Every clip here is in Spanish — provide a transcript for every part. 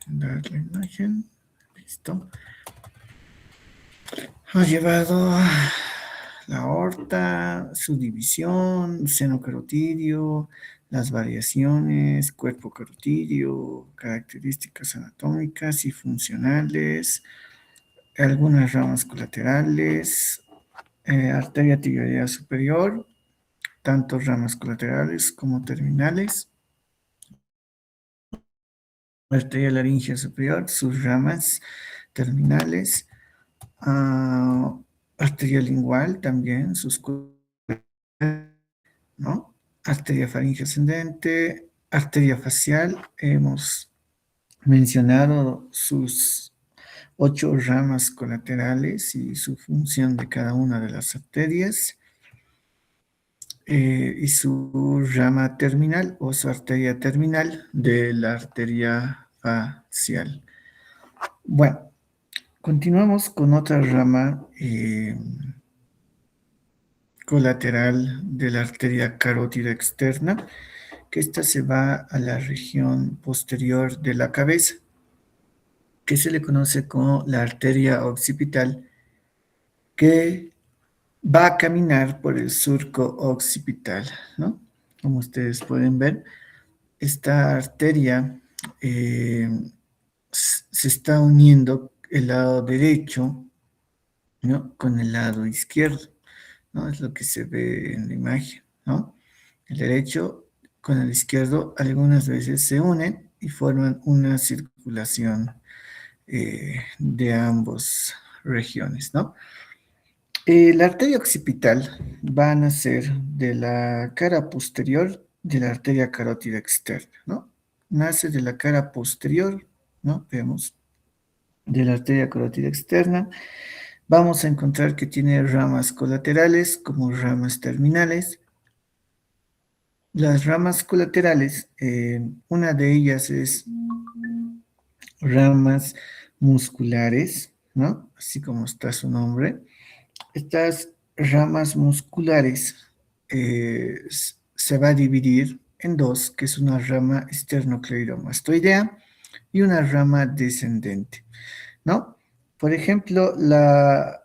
Dar la imagen. Listo. Ha llevado la aorta, su división, seno carotidio, las variaciones, cuerpo carotidio, características anatómicas y funcionales, algunas ramas colaterales, arteria tibial superior, tanto ramas colaterales como terminales, arteria laringea superior, sus ramas terminales, arteria lingual también, sus ¿no? Arteria faringe ascendente, arteria facial, hemos mencionado sus 8 ramas colaterales y su función de cada una de las arterias, y su rama terminal o su arteria terminal de la arteria facial. Bueno, continuamos con otra rama colateral de la arteria carótida externa, que esta se va a la región posterior de la cabeza, que se le conoce como la arteria occipital, que va a caminar por el surco occipital, ¿no? Como ustedes pueden ver, esta arteria eh, se está uniendo el lado derecho, ¿no? Con el lado izquierdo, ¿no? Es lo que se ve en la imagen, ¿no? El derecho con el izquierdo algunas veces se unen y forman una circulación de ambas regiones, ¿no? La arteria occipital va a nacer de la cara posterior de la arteria carótida externa, ¿no? Nace de la cara posterior, ¿no? Vemos, de la arteria carótida externa. Vamos a encontrar que tiene ramas colaterales como ramas terminales. Las ramas colaterales, una de ellas es ramas musculares, ¿no? Así como está su nombre. Estas ramas musculares se va a dividir en dos, que es una rama esternocleidomastoidea y una rama descendente, ¿no? Por ejemplo, la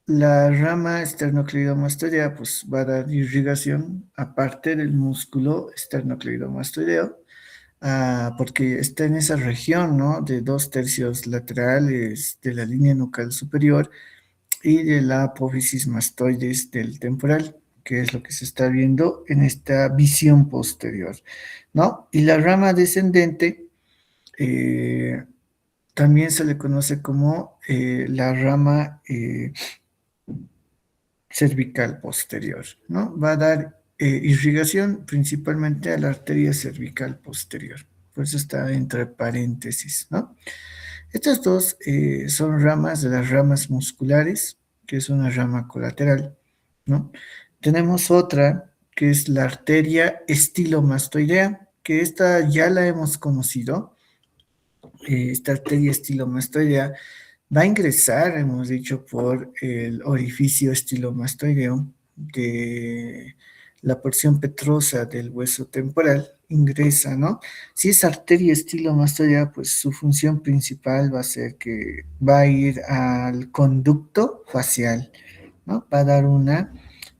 rama esternocleidomastoidea pues, va a dar irrigación aparte del músculo esternocleidomastoideo, porque está en esa región, ¿no? De 2/3 laterales de la línea nucal superior y de la apófisis mastoides del temporal, que es lo que se está viendo en esta visión posterior, ¿no? Y la rama descendente eh, también se le conoce como la rama cervical posterior, ¿no? Va a dar irrigación principalmente a la arteria cervical posterior. Por eso está entre paréntesis, ¿no? Estas dos son ramas de las ramas musculares, que es una rama colateral, ¿no? Tenemos otra que es la arteria estilomastoidea, que esta ya la hemos conocido. Esta arteria estilomastoidea va a ingresar, hemos dicho, por el orificio estilomastoideo de la porción petrosa del hueso temporal, ingresa, ¿no? Si es arteria estilomastoidea, pues su función principal va a ser que va a ir al conducto facial, ¿no? Va a dar una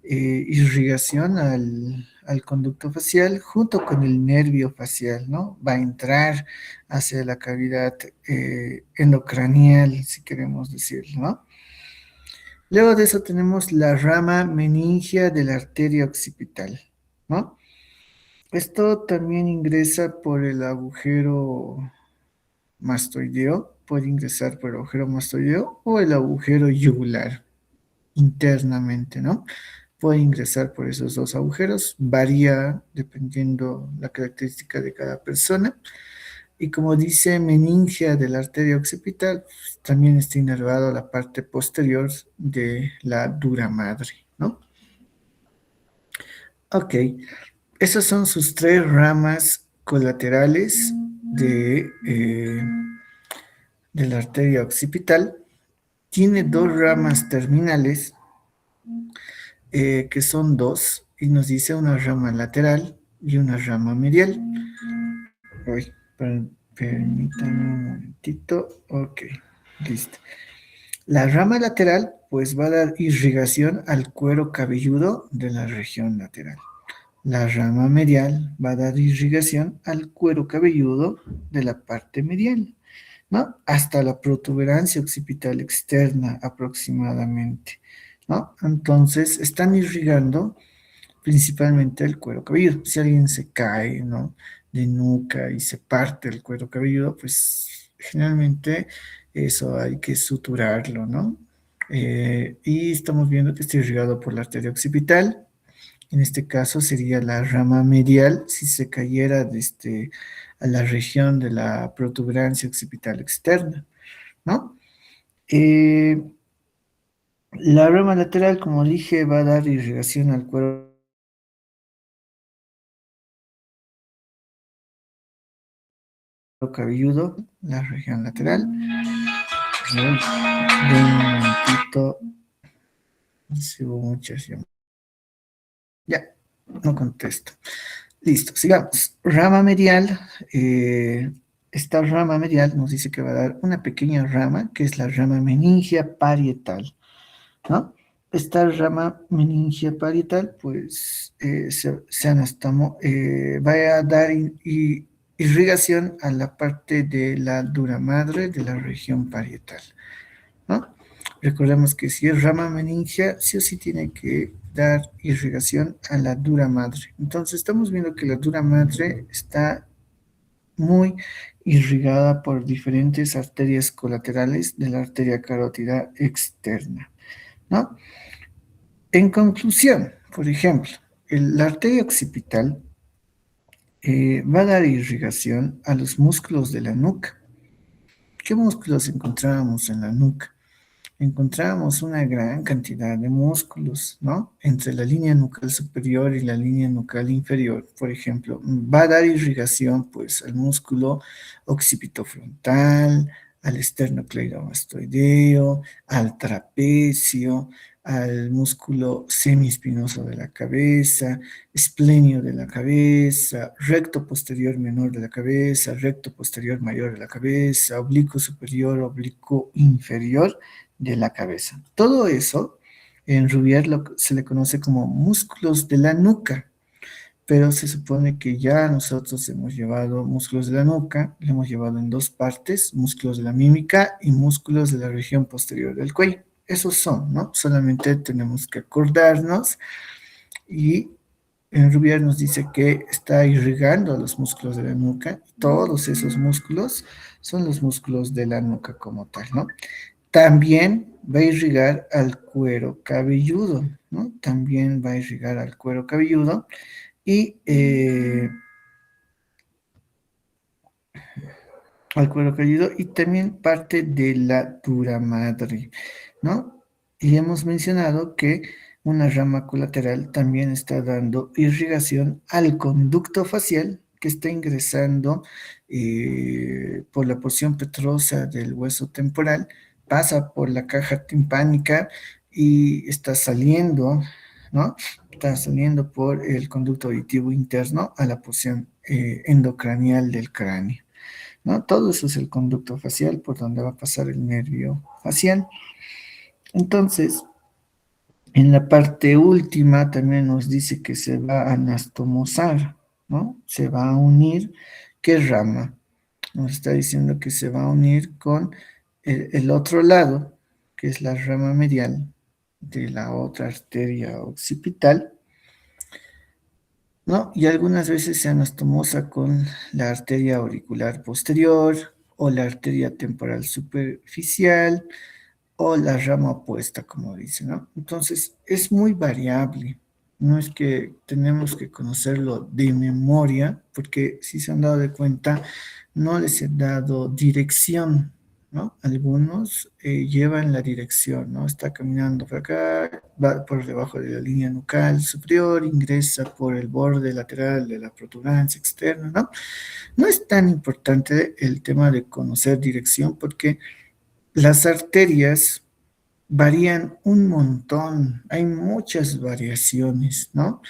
irrigación al conducto facial junto con el nervio facial, ¿no? Va a entrar hacia la cavidad endocranial, si queremos decirlo, ¿no? Luego de eso tenemos la rama meningia de la arteria occipital, ¿no? Esto también ingresa por el agujero mastoideo, puede ingresar por el agujero mastoideo o el agujero yugular internamente, ¿no? Puede ingresar por esos dos agujeros, varía dependiendo la característica de cada persona. Y como dice meningia de la arteria occipital, pues, también está inervado a la parte posterior de la dura madre, ¿no? Ok, esas son sus 3 ramas colaterales de la arteria occipital. Tiene 2 ramas terminales, que son dos, y nos dice una rama lateral y una rama medial. Uy, Permítame un momentito. Ok, listo. La rama lateral, pues va a dar irrigación al cuero cabelludo de la región lateral. La rama medial va a dar irrigación al cuero cabelludo de la parte medial, ¿no? Hasta la protuberancia occipital externa aproximadamente, ¿no? Entonces, están irrigando principalmente el cuero cabelludo. Si alguien se cae, ¿no? De nuca y se parte el cuero cabelludo, pues generalmente eso hay que suturarlo, ¿no? Y estamos viendo que está irrigado por la arteria occipital. En este caso sería la rama medial si se cayera a la región de la protuberancia occipital externa, ¿no? Eh, la rama lateral, como dije, va a dar irrigación al cuero cabelludo, la región lateral. De un momentito, si hubo muchas llamadas. Ya, no contesto. Listo, sigamos. Rama medial. Esta rama medial nos dice que va a dar una pequeña rama, que es la rama meningia parietal, ¿no? Esta rama meningia parietal, pues, va a dar irrigación a la parte de la dura madre de la región parietal, ¿no? Recordemos que si es rama meningia, sí o sí tiene que dar irrigación a la dura madre. Entonces, estamos viendo que la dura madre está muy irrigada por diferentes arterias colaterales de la arteria carótida externa, ¿no? En conclusión, por ejemplo, la arteria occipital va a dar irrigación a los músculos de la nuca. ¿Qué músculos encontramos en la nuca? Encontramos una gran cantidad de músculos, ¿no? Entre la línea nucal superior y la línea nucal inferior, por ejemplo, va a dar irrigación, pues, al músculo occipitofrontal, al esternocleidomastoideo, al trapecio, al músculo semiespinoso de la cabeza, esplenio de la cabeza, recto posterior menor de la cabeza, recto posterior mayor de la cabeza, oblicuo superior, oblicuo inferior de la cabeza. Todo eso en Rubier se le conoce como músculos de la nuca, pero se supone que ya nosotros hemos llevado músculos de la nuca, lo hemos llevado en dos partes, músculos de la mímica y músculos de la región posterior del cuello. Esos son, ¿no? Solamente tenemos que acordarnos y en Rubier nos dice que está irrigando a los músculos de la nuca. Todos esos músculos son los músculos de la nuca como tal, ¿no? También va a irrigar al cuero cabelludo, ¿no? También va a irrigar al cuero cabelludo y al cuero cabelludo y también parte de la dura madre, ¿no? Y hemos mencionado que una rama colateral también está dando irrigación al conducto facial que está ingresando por la porción petrosa del hueso temporal, pasa por la caja timpánica y está saliendo, ¿no? Está saliendo por el conducto auditivo interno a la porción endocranial del cráneo, ¿no? Todo eso es el conducto facial por donde va a pasar el nervio facial. Entonces, en la parte última también nos dice que se va a anastomosar, ¿no? Se va a unir, ¿qué rama? Nos está diciendo que se va a unir con el otro lado, que es la rama medial de la otra arteria occipital, ¿no? Y algunas veces se anastomosa con la arteria auricular posterior o la arteria temporal superficial o la rama opuesta, como dice, ¿no? Entonces, es muy variable. No es que tenemos que conocerlo de memoria, porque si se han dado de cuenta, no les he dado dirección, ¿no? Algunos llevan la dirección, ¿no? Está caminando por acá, va por debajo de la línea nucal superior, ingresa por el borde lateral de la protuberancia externa, ¿no? No es tan importante el tema de conocer dirección porque las arterias varían un montón, hay muchas variaciones, ¿no?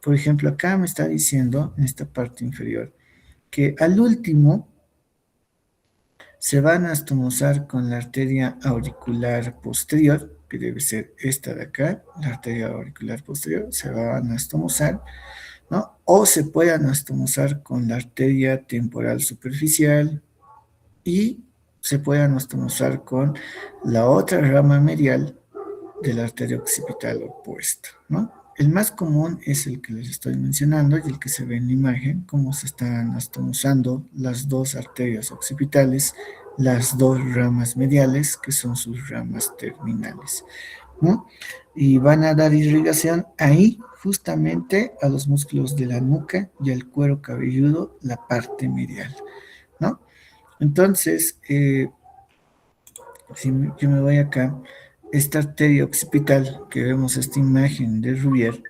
Por ejemplo, acá me está diciendo, en esta parte inferior, que al último se va a anastomosar con la arteria auricular posterior, que debe ser esta de acá, la arteria auricular posterior, se va a anastomosar, ¿no? O se puede anastomosar con la arteria temporal superficial y se puede anastomosar con la otra rama medial de la arteria occipital opuesta, ¿no? El más común es el que les estoy mencionando y el que se ve en la imagen, cómo se están anastomosando las dos arterias occipitales, las dos ramas mediales, que son sus ramas terminales, ¿no? Y van a dar irrigación ahí, justamente a los músculos de la nuca y al cuero cabelludo, la parte medial, ¿no? Entonces, si yo me voy acá, esta arteria occipital, que vemos esta imagen de Rubier,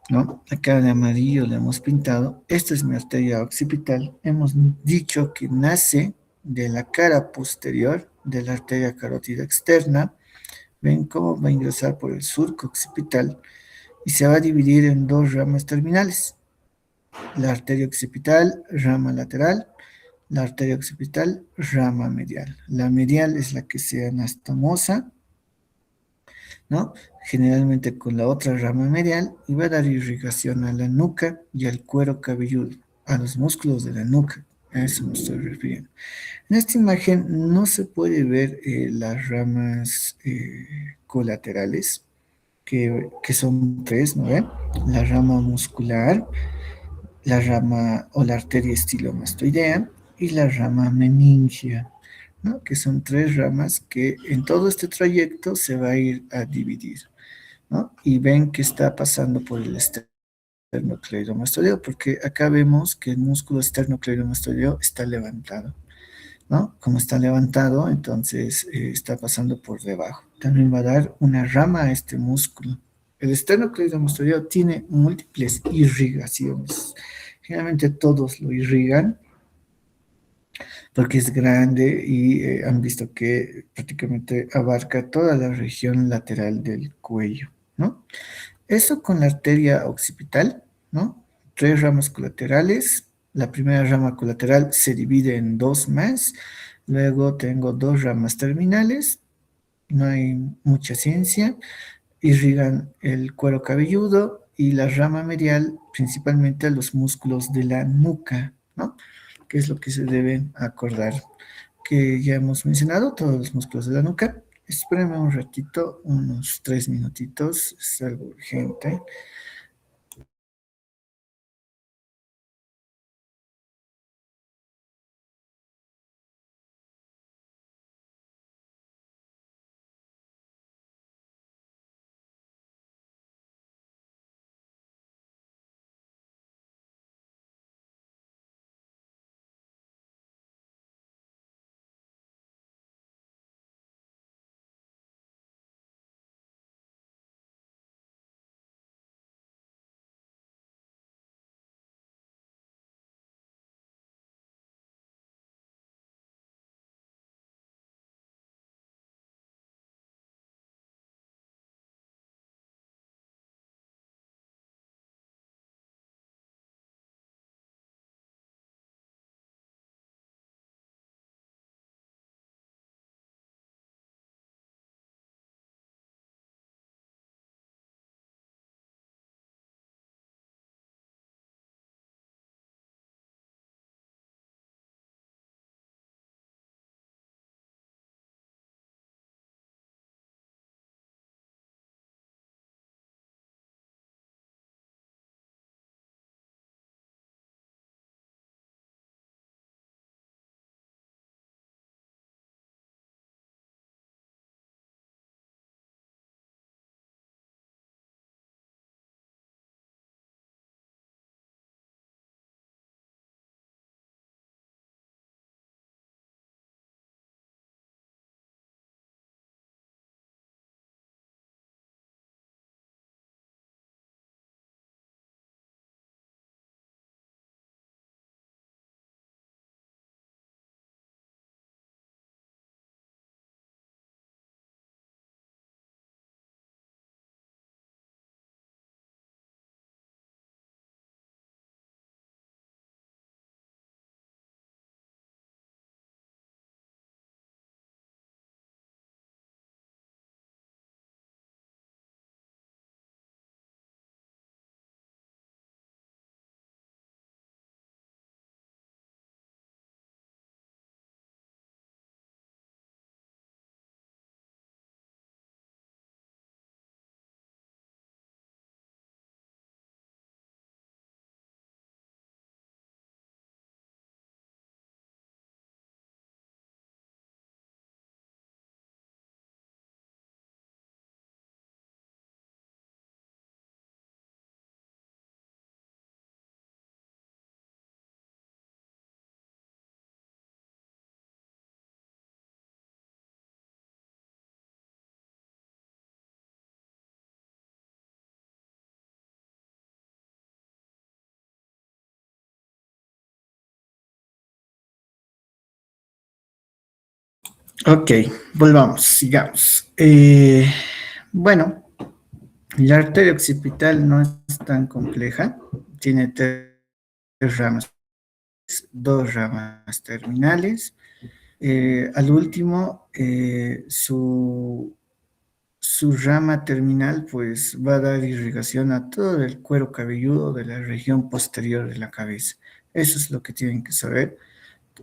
¿no? Acá de amarillo le hemos pintado, esta es mi arteria occipital, hemos dicho que nace de la cara posterior de la arteria carótida externa, ven cómo va a ingresar por el surco occipital y se va a dividir en dos ramas terminales, la arteria occipital, rama lateral, la arteria occipital, rama medial. La medial es la que se anastomosa, ¿no? Generalmente con la otra rama medial y va a dar irrigación a la nuca y al cuero cabelludo, a los músculos de la nuca. A eso me estoy refiriendo. En esta imagen no se puede ver las ramas colaterales, que son tres, ¿no ven? La rama muscular, la rama o la arteria estilomastoidea y la rama meningia, ¿no? Que son tres ramas que en todo este trayecto se va a ir a dividir, ¿no? Y ven que está pasando por el esternocleidomastoideo, porque acá vemos que el músculo esternocleidomastoideo está levantado, ¿no? Como está levantado, entonces está pasando por debajo. También va a dar una rama a este músculo. El esternocleidomastoideo tiene múltiples irrigaciones. Generalmente todos lo irrigan porque es grande y han visto que prácticamente abarca toda la región lateral del cuello, ¿no? Eso con la arteria occipital, ¿no? Tres ramas colaterales. La primera rama colateral se divide en dos más. Luego tengo dos ramas terminales. No hay mucha ciencia. Irrigan el cuero cabelludo y la rama medial, principalmente a los músculos de la nuca, ¿no? Que es lo que se deben acordar, que ya hemos mencionado, todos los músculos de la nuca. Espérenme un ratito, unos 3 minutitos, es algo urgente. Ok, volvamos, sigamos. Bueno, la arteria occipital no es tan compleja, tiene tres ramas, dos ramas terminales. Al último, su rama terminal pues va a dar irrigación a todo el cuero cabelludo de la región posterior de la cabeza. Eso es lo que tienen que saber,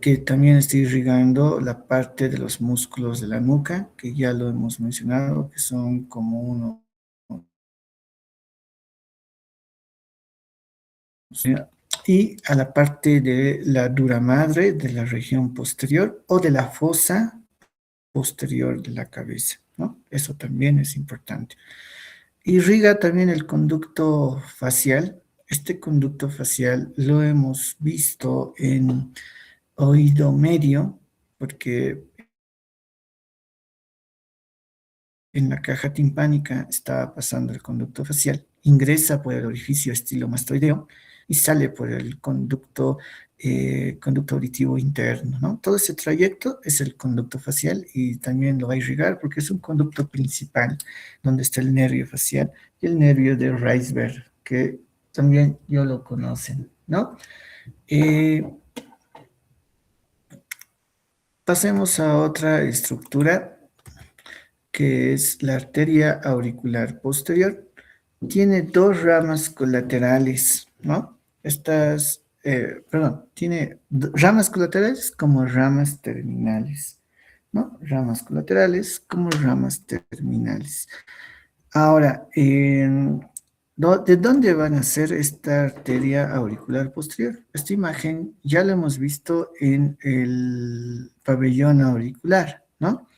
que también está irrigando la parte de los músculos de la nuca, que ya lo hemos mencionado, que son como uno, y a la parte de la dura madre de la región posterior o de la fosa posterior de la cabeza, ¿no? Eso también es importante. Irriga también el conducto facial. Este conducto facial lo hemos visto en oído medio, porque en la caja timpánica está pasando el conducto facial, ingresa por el orificio estilomastoideo y sale por el conducto auditivo interno, ¿no? Todo ese trayecto es el conducto facial y también lo va a irrigar porque es un conducto principal donde está el nervio facial y el nervio de Reisberg, que también yo lo conocen, ¿no? Eh, Pasemos a otra estructura que es la arteria auricular posterior. Tiene dos ramas colaterales, ¿no? Tiene ramas colaterales como ramas terminales, ¿no? Ramas colaterales como ramas terminales. Ahora, ¿de dónde van a ser esta arteria auricular posterior? Esta imagen ya la hemos visto en el pabellón auricular, ¿no?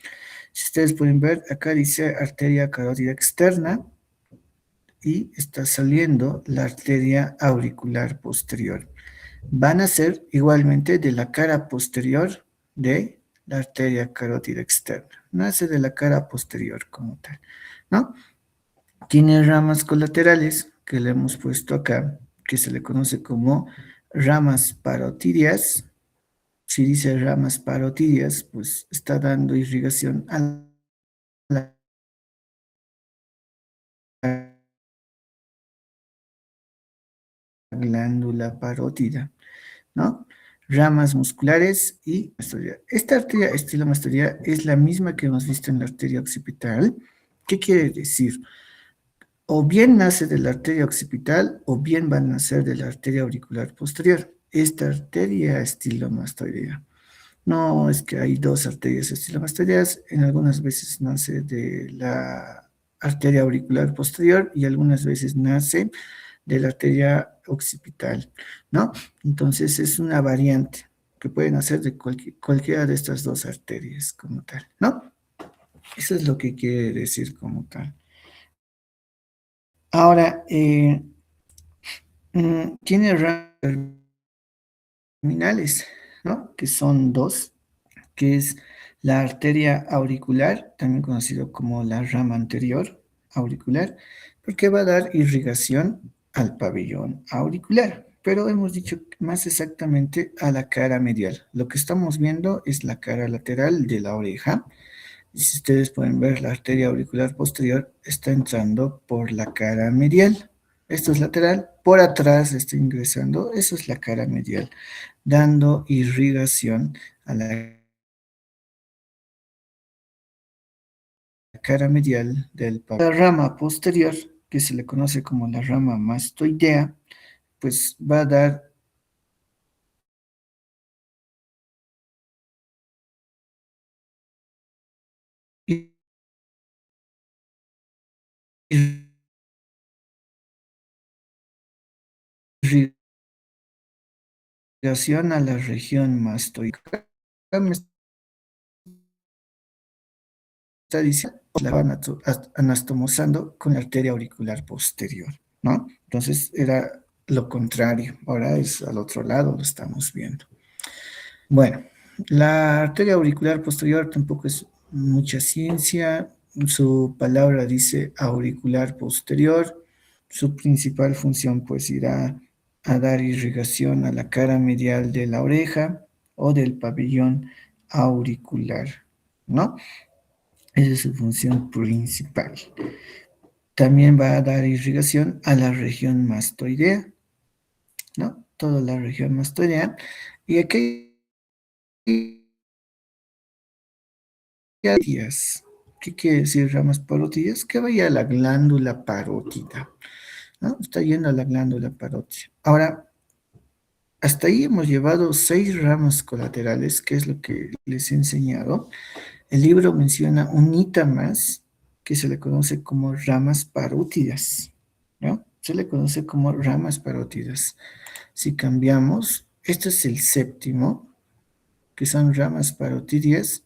Si ustedes pueden ver, acá dice arteria carótida externa y está saliendo la arteria auricular posterior. Van a ser igualmente de la cara posterior de la arteria carótida externa. Nace de la cara posterior como tal, ¿no? Tiene ramas colaterales que le hemos puesto acá, que se le conoce como ramas parotidias. Si dice ramas parotidias, pues está dando irrigación a la glándula parótida, ¿no? Ramas musculares y mastoidea. Esta arteria estilomastoidea es la misma que hemos visto en la arteria occipital. ¿Qué quiere decir? O bien nace de la arteria occipital o bien va a nacer de la arteria auricular posterior. Esta arteria estilomastoidea. No es que hay dos arterias estilomastoideas, en algunas veces nace de la arteria auricular posterior y algunas veces nace de la arteria occipital, ¿no? Entonces es una variante que puede nacer de cualquiera de estas dos arterias como tal, ¿no? Eso es lo que quiere decir como tal. Ahora, tiene ramas terminales, ¿no? Que son dos, que es la arteria auricular, también conocido como la rama anterior auricular, porque va a dar irrigación al pabellón auricular. Pero hemos dicho más exactamente a la cara medial. Lo que estamos viendo es la cara lateral de la oreja. Y si ustedes pueden ver, la arteria auricular posterior está entrando por la cara medial. Esto es lateral, por atrás está ingresando, eso es la cara medial, dando irrigación a la cara medial del pabellón. La rama posterior, que se le conoce como la rama mastoidea, pues va a dar irrigación a la región mastoidea. Me está diciendo, la van anastomosando con la arteria auricular posterior, ¿no? Entonces era lo contrario, ahora es al otro lado, lo estamos viendo. Bueno, la arteria auricular posterior tampoco es mucha ciencia. Su palabra dice auricular posterior. Su principal función pues irá a dar irrigación a la cara medial de la oreja o del pabellón auricular. ¿no? Esa es su función principal. También va a dar irrigación a la región mastoidea, ¿no? Toda la región mastoidea. Y aquí hay parótidas. ¿Qué quiere decir ramas parótidas? Que vaya a la glándula parótida, ¿no? Está yendo a la glándula parótida. Ahora, hasta ahí hemos llevado 6 ramas colaterales, que es lo que les he enseñado. El libro menciona un ítem más que se le conoce como ramas parótidas, ¿no? Se le conoce como ramas parótidas. Si cambiamos, este es el séptimo, que son ramas parotidias,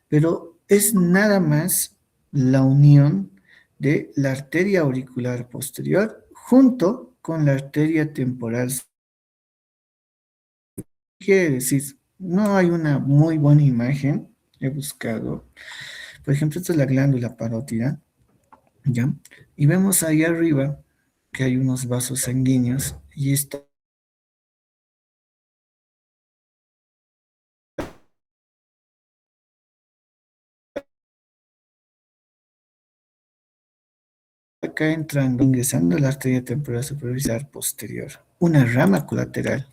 pero es nada más la unión de la arteria auricular posterior junto con la arteria temporal. Quiere decir, no hay una muy buena imagen, he buscado. Por ejemplo, esta es la glándula parótida, ¿ya? Y vemos ahí arriba que hay unos vasos sanguíneos y está acá entrando, ingresando a la arteria temporal superficial posterior. Una rama colateral.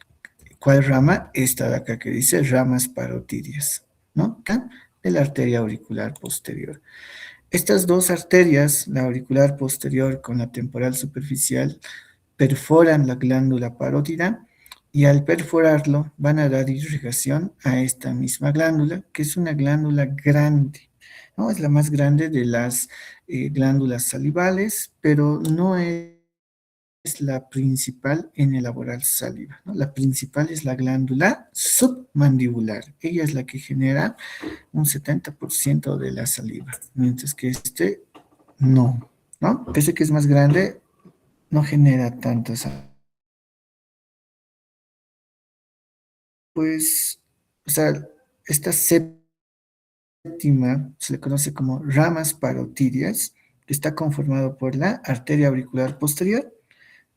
¿Cuál rama? Esta de acá que dice ramas parotidias, ¿no? Acá de la arteria auricular posterior. Estas dos arterias, la auricular posterior con la temporal superficial, perforan la glándula parótida y al perforarlo van a dar irrigación a esta misma glándula, que es una glándula grande, ¿no? Es la más grande de las glándulas salivales, pero no es la principal en elaborar saliva, ¿no? La principal es la glándula submandibular. Ella es la que genera un 70% de la saliva, mientras que este no, ¿no? Pese que es más grande, no genera tanta saliva. Pues, o sea, esta séptima se le conoce como ramas parotidias, que está conformado por la arteria auricular posterior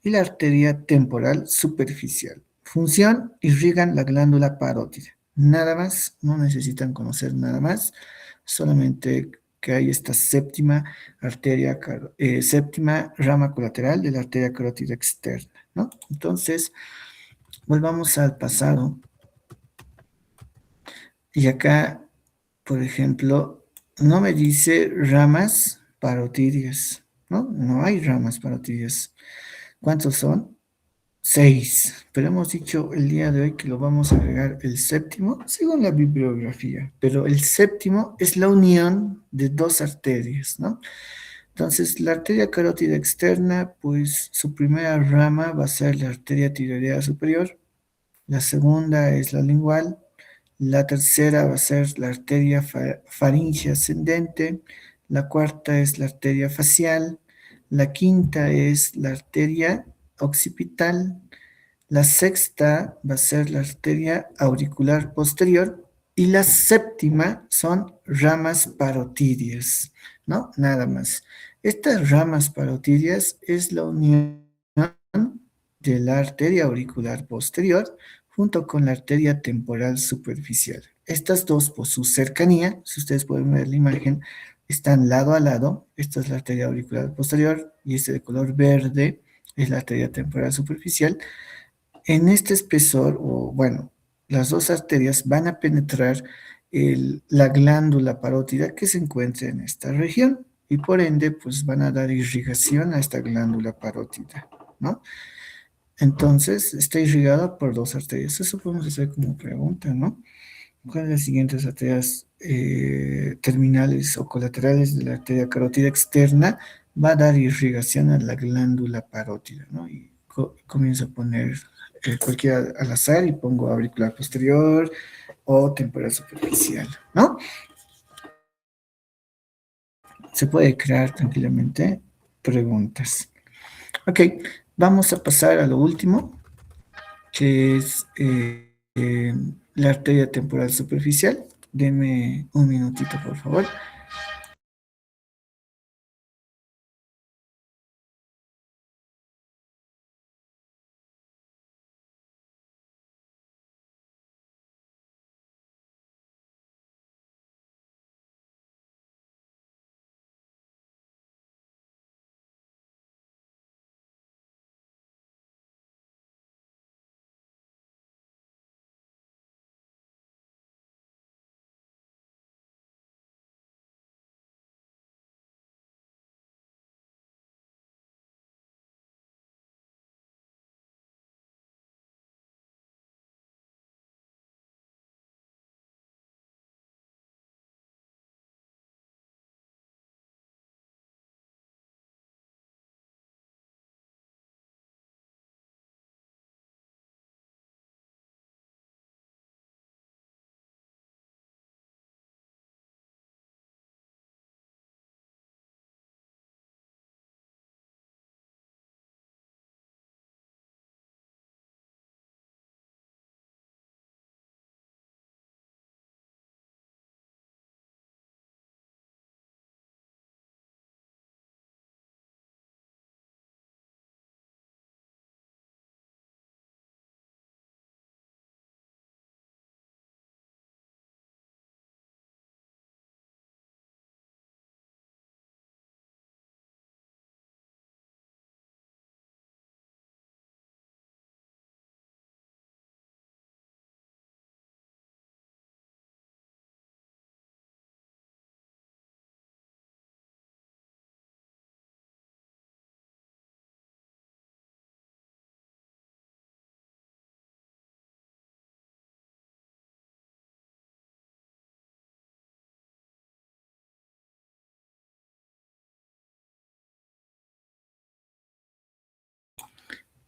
y la arteria temporal superficial. Función, irrigan la glándula parótida. Nada más, no necesitan conocer nada más, solamente que hay esta séptima arteria, séptima rama colateral de la arteria carótida externa, ¿no? Entonces, volvamos al pasado. Y acá, por ejemplo, no me dice ramas parotidias, ¿no? No hay ramas parotidias. ¿Cuántos son? 6. Pero hemos dicho el día de hoy que lo vamos a agregar el séptimo, según la bibliografía. Pero el séptimo es la unión de dos arterias, ¿no? Entonces, la arteria carótida externa, pues su primera rama va a ser la arteria tiroidea superior, la segunda es la lingual, la tercera va a ser la arteria faríngea ascendente, la cuarta es la arteria facial, la quinta es la arteria occipital, la sexta va a ser la arteria auricular posterior y la séptima son ramas parotidias, ¿no? Nada más. Estas ramas parotidias es la unión de la arteria auricular posterior junto con la arteria temporal superficial. Estas dos, por su cercanía, si ustedes pueden ver la imagen, están lado a lado. Esta es la arteria auricular posterior y este de color verde es la arteria temporal superficial. En este espesor, o bueno, las dos arterias van a penetrar la glándula parótida que se encuentra en esta región y por ende, pues van a dar irrigación a esta glándula parótida, ¿no? Entonces, está irrigada por dos arterias. Eso podemos hacer como pregunta, ¿no? ¿Cuáles de las siguientes arterias terminales o colaterales de la arteria carótida externa va a dar irrigación a la glándula parótida, ¿no? Y comienzo a poner cualquiera al azar y pongo auricular posterior o temporal superficial, ¿no? Se puede crear tranquilamente preguntas. Ok, vamos a pasar a lo último, que es la arteria temporal superficial. Deme un minutito, por favor.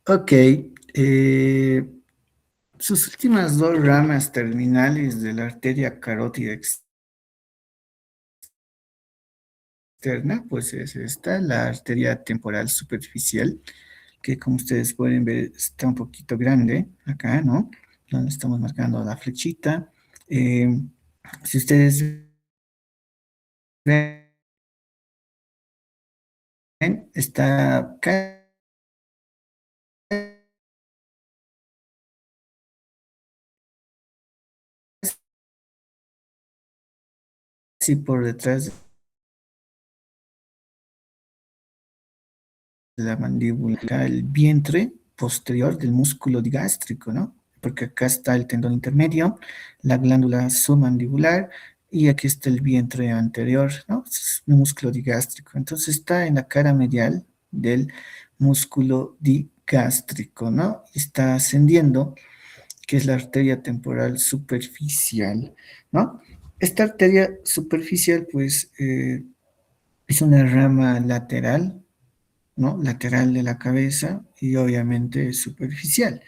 Ok, sus últimas dos ramas terminales de la arteria carótida externa, pues es esta, la arteria temporal superficial, que como ustedes pueden ver está un poquito grande acá, ¿no? Donde estamos marcando la flechita. Eh, si ustedes ven, está casi por detrás de la mandíbula, acá el vientre posterior del músculo digástrico, ¿no? Porque acá está el tendón intermedio, la glándula submandibular y aquí está el vientre anterior, ¿no? Es un músculo digástrico. Entonces está en la cara medial del músculo digástrico, ¿no? Está ascendiendo, que es la arteria temporal superficial, ¿no? Esta arteria superficial, pues, es una rama lateral, ¿no? Lateral de la cabeza y obviamente superficial,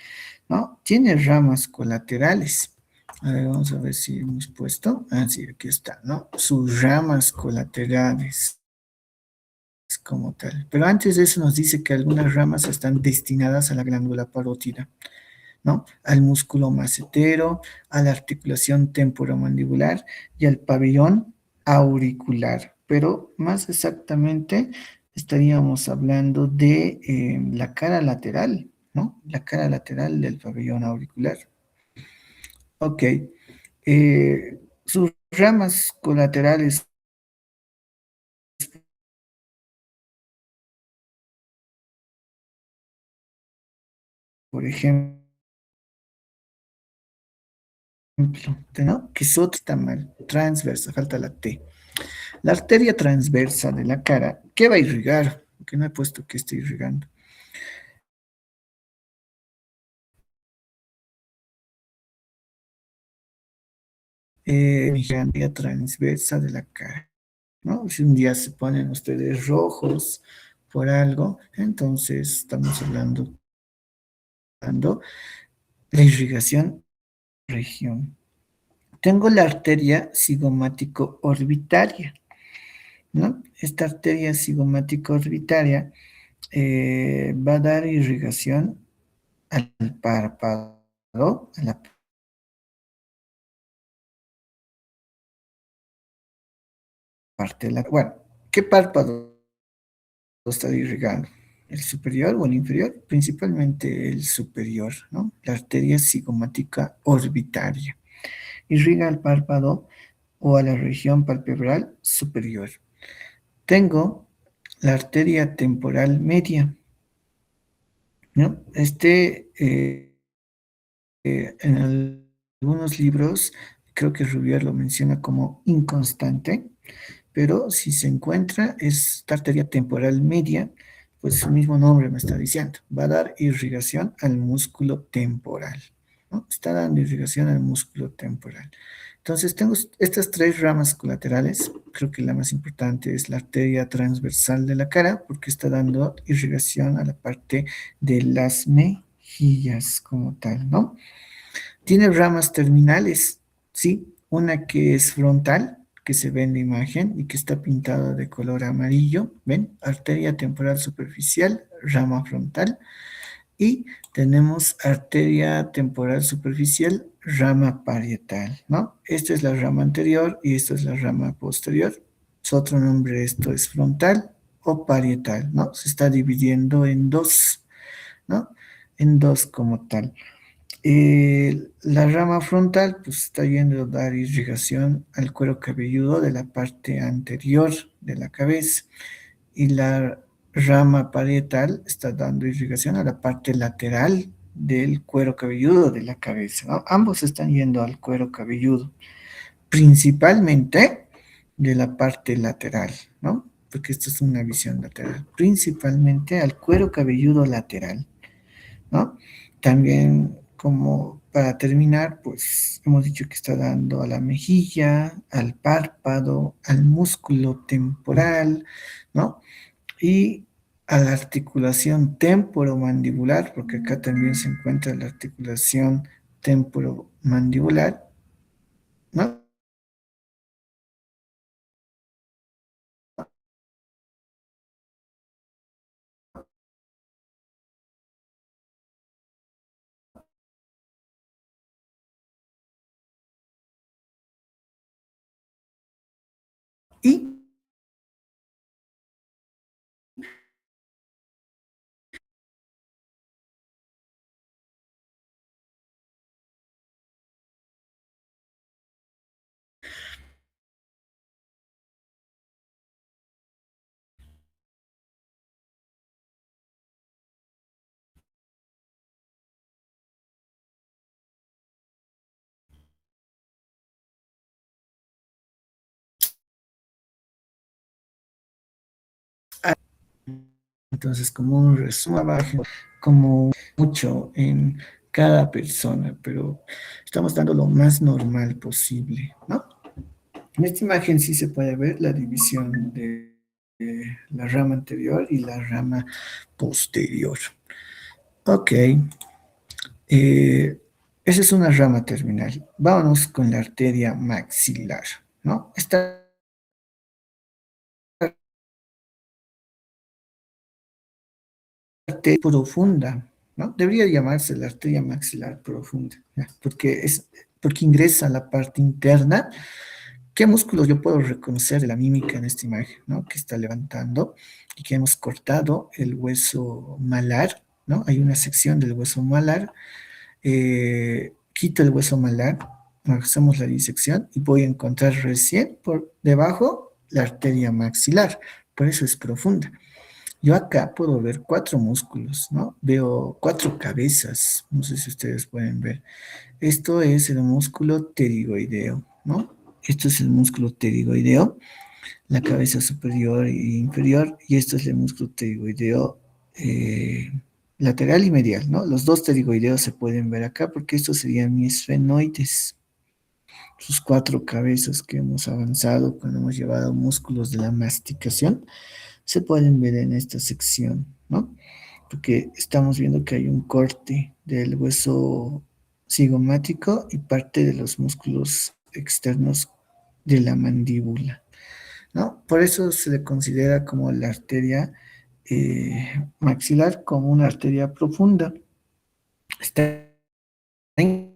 ¿no? Tiene ramas colaterales. A ver, vamos a ver si hemos puesto. Ah, sí, aquí está, ¿no? Sus ramas colaterales como tal. Pero antes de eso nos dice que algunas ramas están destinadas a la glándula parótida, ¿no? Al músculo macetero, a la articulación temporomandibular y al pabellón auricular. Pero más exactamente estaríamos hablando de la cara lateral, ¿no? La cara lateral del pabellón auricular. Ok. Sus ramas colaterales, por ejemplo, ¿no? Que es otra está mal, transversa, falta la T. La arteria transversa de la cara, ¿qué va a irrigar? Porque no he puesto que esté irrigando. La arteria transversa de la cara, ¿no? Si un día se ponen ustedes rojos por algo, entonces estamos hablando de irrigación región. Tengo la arteria cigomático-orbitaria, ¿no? Esta arteria cigomático-orbitaria va a dar irrigación al párpado, a la parte de la... Bueno, ¿qué párpado está irrigando? ¿El superior o el inferior? Principalmente el superior, ¿no? La arteria cigomática orbitaria. Irriga al párpado o a la región palpebral superior. Tengo la arteria temporal media, ¿no? Algunos libros, creo que Rubier lo menciona como inconstante, pero si se encuentra esta arteria temporal media, pues su mismo nombre me está diciendo, va a dar irrigación al músculo temporal, ¿no? Está dando irrigación al músculo temporal. Entonces tengo estas tres ramas colaterales, creo que la más importante es la arteria transversal de la cara, porque está dando irrigación a la parte de las mejillas como tal, ¿no? Tiene ramas terminales, ¿sí? Una que es frontal, que se ve en la imagen y que está pintada de color amarillo, ¿ven? Arteria temporal superficial, rama frontal. Y tenemos arteria temporal superficial, rama parietal, ¿no? Esta es la rama anterior y esta es la rama posterior. Su otro nombre, esto es frontal o parietal, ¿no? Se está dividiendo en dos, ¿no? En dos como tal. La rama frontal pues está yendo a dar irrigación al cuero cabelludo de la parte anterior de la cabeza y la rama parietal está dando irrigación a la parte lateral del cuero cabelludo de la cabeza, ¿no? Ambos están yendo al cuero cabelludo, principalmente de la parte lateral, ¿no? Porque esto es una visión lateral, principalmente al cuero cabelludo lateral, ¿no? También, como para terminar, pues hemos dicho que está dando a la mejilla, al párpado, al músculo temporal, ¿no? Y a la articulación temporomandibular, porque acá también se encuentra la articulación temporomandibular, ¿no? Y, entonces, como un resumen, como mucho en cada persona, pero estamos dando lo más normal posible, ¿no? En esta imagen sí se puede ver la división de la rama anterior y la rama posterior. Ok, esa es una rama terminal. Vámonos con la arteria maxilar, ¿no? Esta arteria profunda, ¿no? Debería llamarse la arteria maxilar profunda, ¿ya? Porque ingresa a la parte interna. ¿Qué músculos yo puedo reconocer de la mímica en esta imagen, ¿no? Que está levantando y que hemos cortado el hueso malar, ¿no? Hay una sección del hueso malar, quito el hueso malar, hacemos la disección y voy a encontrar recién por debajo la arteria maxilar, por eso es profunda. Yo acá puedo ver cuatro músculos, ¿no? Veo cuatro cabezas, no sé si ustedes pueden ver. Esto es el músculo pterigoideo, ¿no? Esto es el músculo pterigoideo, la cabeza superior e inferior, y esto es el músculo pterigoideo lateral y medial, ¿no? Los dos pterigoideos se pueden ver acá porque estos serían mis esfenoides, sus cuatro cabezas que hemos avanzado cuando hemos llevado músculos de la masticación, se pueden ver en esta sección, ¿no? Porque estamos viendo que hay un corte del hueso cigomático y parte de los músculos externos de la mandíbula, ¿no? Por eso se le considera como la arteria maxilar como una arteria profunda. Está en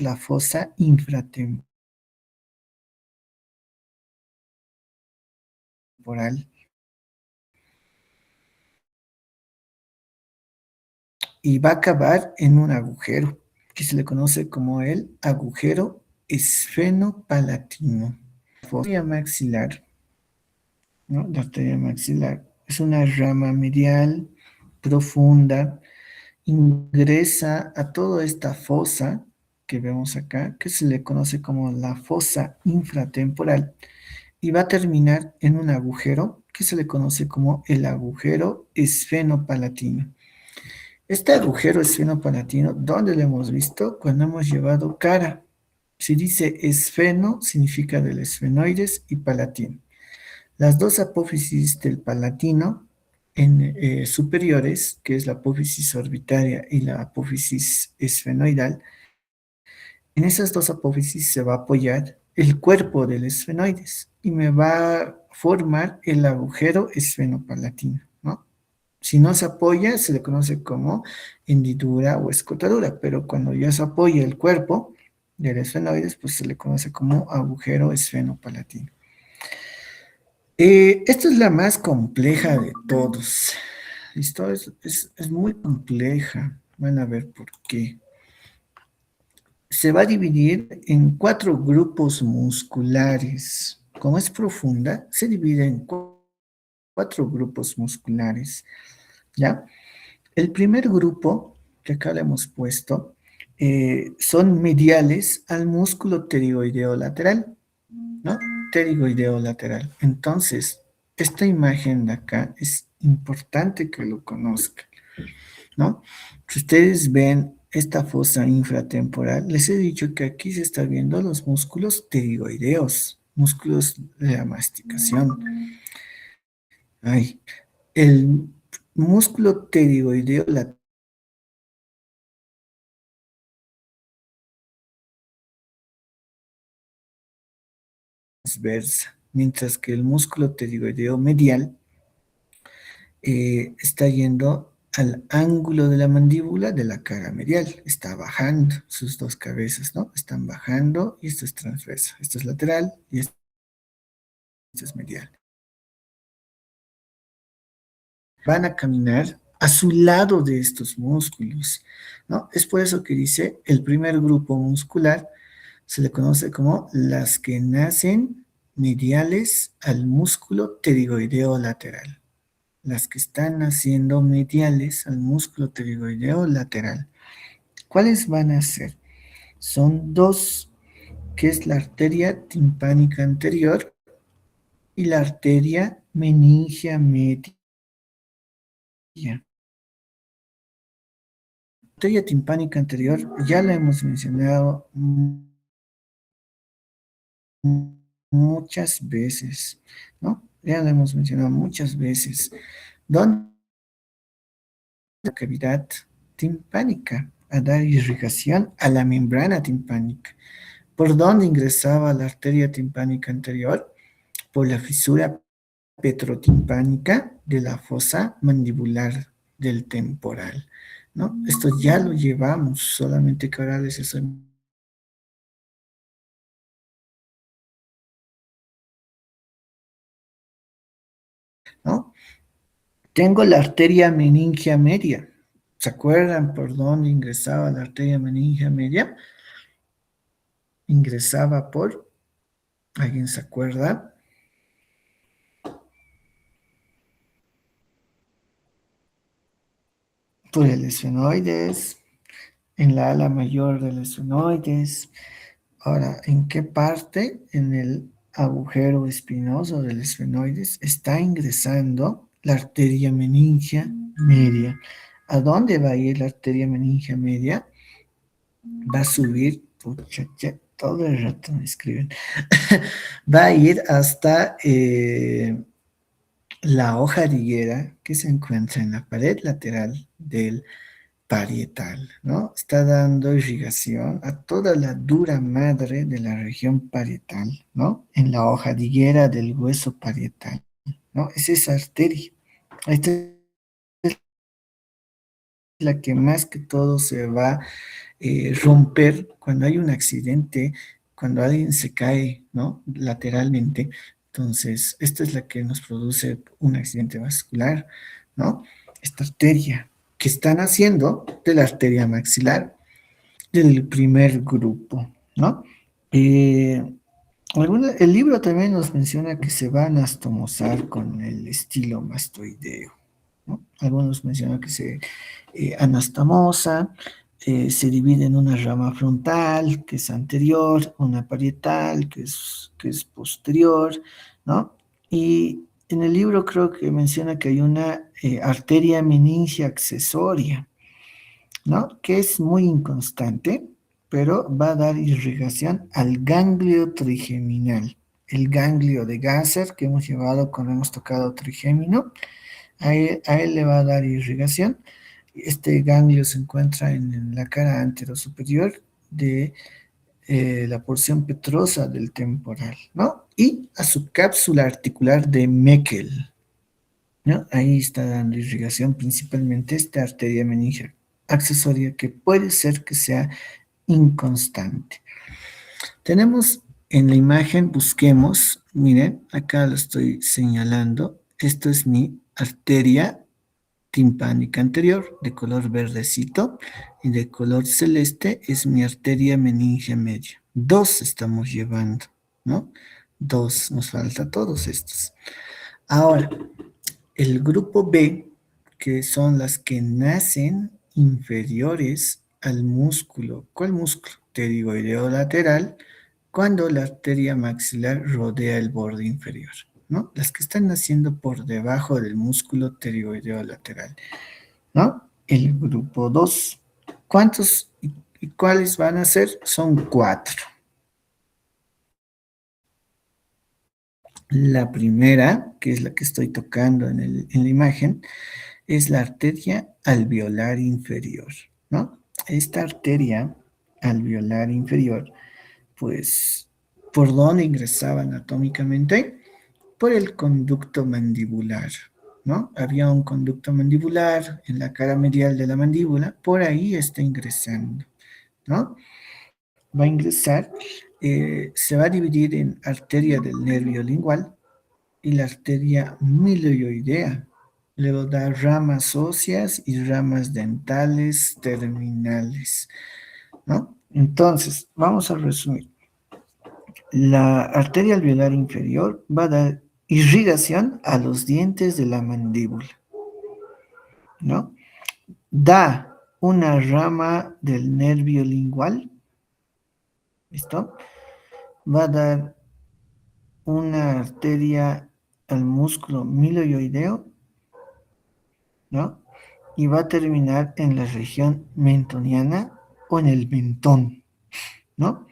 la fosa infratemporal y va a acabar en un agujero que se le conoce como el agujero esfenopalatino. La arteria maxilar, ¿no? La arteria maxilar es una rama medial profunda, ingresa a toda esta fosa que vemos acá, que se le conoce como la fosa infratemporal, y va a terminar en un agujero que se le conoce como el agujero esfenopalatino. Este agujero esfenopalatino, ¿dónde lo hemos visto? Cuando hemos llevado cara. Si dice esfeno, significa del esfenoides y palatino. Las dos apófisis del palatino superiores, que es la apófisis orbitaria y la apófisis esfenoidal, en esas dos apófisis se va a apoyar el cuerpo del esfenoides y me va a formar el agujero esfenopalatino, ¿no? Si no se apoya, se le conoce como hendidura o escotadura, pero cuando ya se apoya el cuerpo del esfenoides, pues se le conoce como agujero esfenopalatino. Esta es la más compleja de todos. Esto es muy compleja. Van a ver por qué. Se va a dividir en cuatro grupos musculares. Como es profunda, se divide en cuatro grupos musculares. ¿Ya? El primer grupo, que acá le hemos puesto, son mediales al músculo pterigoideo lateral, ¿no? Pterigoideo lateral. Entonces, esta imagen de acá es importante que lo conozcan. ¿no? Si ustedes ven esta fosa infratemporal, les he dicho que aquí se están viendo los músculos pterigoideos, músculos de la masticación. Ay, el músculo pterigoideo transversa, mientras que el músculo pterigoideo medial está yendo al ángulo de la mandíbula de la cara medial, está bajando sus dos cabezas, ¿no? Están bajando y esto es transverso, esto es lateral y esto es medial. Van a caminar a su lado de estos músculos, ¿no? Es por eso que dice el primer grupo muscular se le conoce como las que nacen mediales al músculo pterigoideo lateral. Las que están naciendo mediales al músculo pterigoideo lateral. ¿Cuáles van a ser? Son dos, que es la arteria timpánica anterior y la arteria meningia media. La arteria timpánica anterior ya la hemos mencionado muchas veces, ¿no? Ya la hemos mencionado muchas veces. ¿Dónde la cavidad timpánica? A dar irrigación a la membrana timpánica. ¿Por dónde ingresaba la arteria timpánica anterior? Por la fisura petrotimpánica de la fosa mandibular del temporal, ¿no? Esto ya lo llevamos, solamente que ahora les estoy, ¿no? Tengo la arteria meningia media. ¿Se acuerdan por dónde ingresaba la arteria meningia media? Ingresaba por, ¿alguien se acuerda? Por el esfenoides, en la ala mayor del esfenoides. Ahora, ¿en qué parte? En el agujero espinoso del esfenoides está ingresando la arteria meningia media. ¿A dónde va a ir la arteria meningia media? Va a subir, pucha, todo el rato me escriben, va a ir hasta la hoja liguera que se encuentra en la pared lateral del parietal, ¿no? Está dando irrigación a toda la dura madre de la región parietal, ¿no? En la hoja higuera del hueso parietal, ¿no? Es esa arteria. Esta es la que más que todo se va a romper cuando hay un accidente, cuando alguien se cae, ¿no? Lateralmente. Entonces, esta es la que nos produce un accidente vascular, ¿no? Esta arteria que están haciendo de la arteria maxilar del primer grupo, ¿no? Eh, el libro también nos menciona que se va a anastomosar con el estilo mastoideo, ¿no? Algunos mencionan que se anastomosa, se divide en una rama frontal, que es anterior, una parietal, que es posterior, ¿no? Y en el libro creo que menciona que hay una arteria meningia accesoria, ¿no? Que es muy inconstante, pero va a dar irrigación al ganglio trigeminal. El ganglio de Gasser que hemos llevado cuando hemos tocado trigémino, a él le va a dar irrigación. Este ganglio se encuentra en la cara anterosuperior de la porción petrosa del temporal, ¿no? Y a su cápsula articular de Meckel, ¿no? Ahí está dando irrigación principalmente esta arteria meningia accesoria que puede ser que sea inconstante. Tenemos en la imagen, busquemos, miren, acá lo estoy señalando, esto es mi arteria timpánica anterior de color verdecito y de color celeste es mi arteria meningia media. Dos estamos llevando, ¿no? Dos, nos falta todos estos. Ahora, el grupo B, que son las que nacen inferiores al músculo. ¿Cuál músculo? Pterigoideo lateral, cuando la arteria maxilar rodea el borde inferior, ¿no? Las que están naciendo por debajo del músculo pterigoideo lateral, ¿no? el grupo 2. ¿Cuántos y cuáles van a ser? Son 4. La primera, que es la que estoy tocando en la imagen, es la arteria alveolar inferior, ¿no? Esta arteria alveolar inferior, pues, ¿por dónde ingresaba anatómicamente? Por el conducto mandibular, ¿no? Había un conducto mandibular en la cara medial de la mandíbula, por ahí está ingresando, ¿no? Va a ingresar, se va a dividir en arteria del nervio lingual y la arteria miloioidea. Luego da ramas óseas y ramas dentales terminales, ¿no? Entonces, vamos a resumir. La arteria alveolar inferior va a dar irrigación a los dientes de la mandíbula, ¿no? Da una rama del nervio lingual, ¿listo? Va a dar una arteria al músculo miloioideo, ¿no? Y va a terminar en la región mentoniana o en el mentón, ¿no?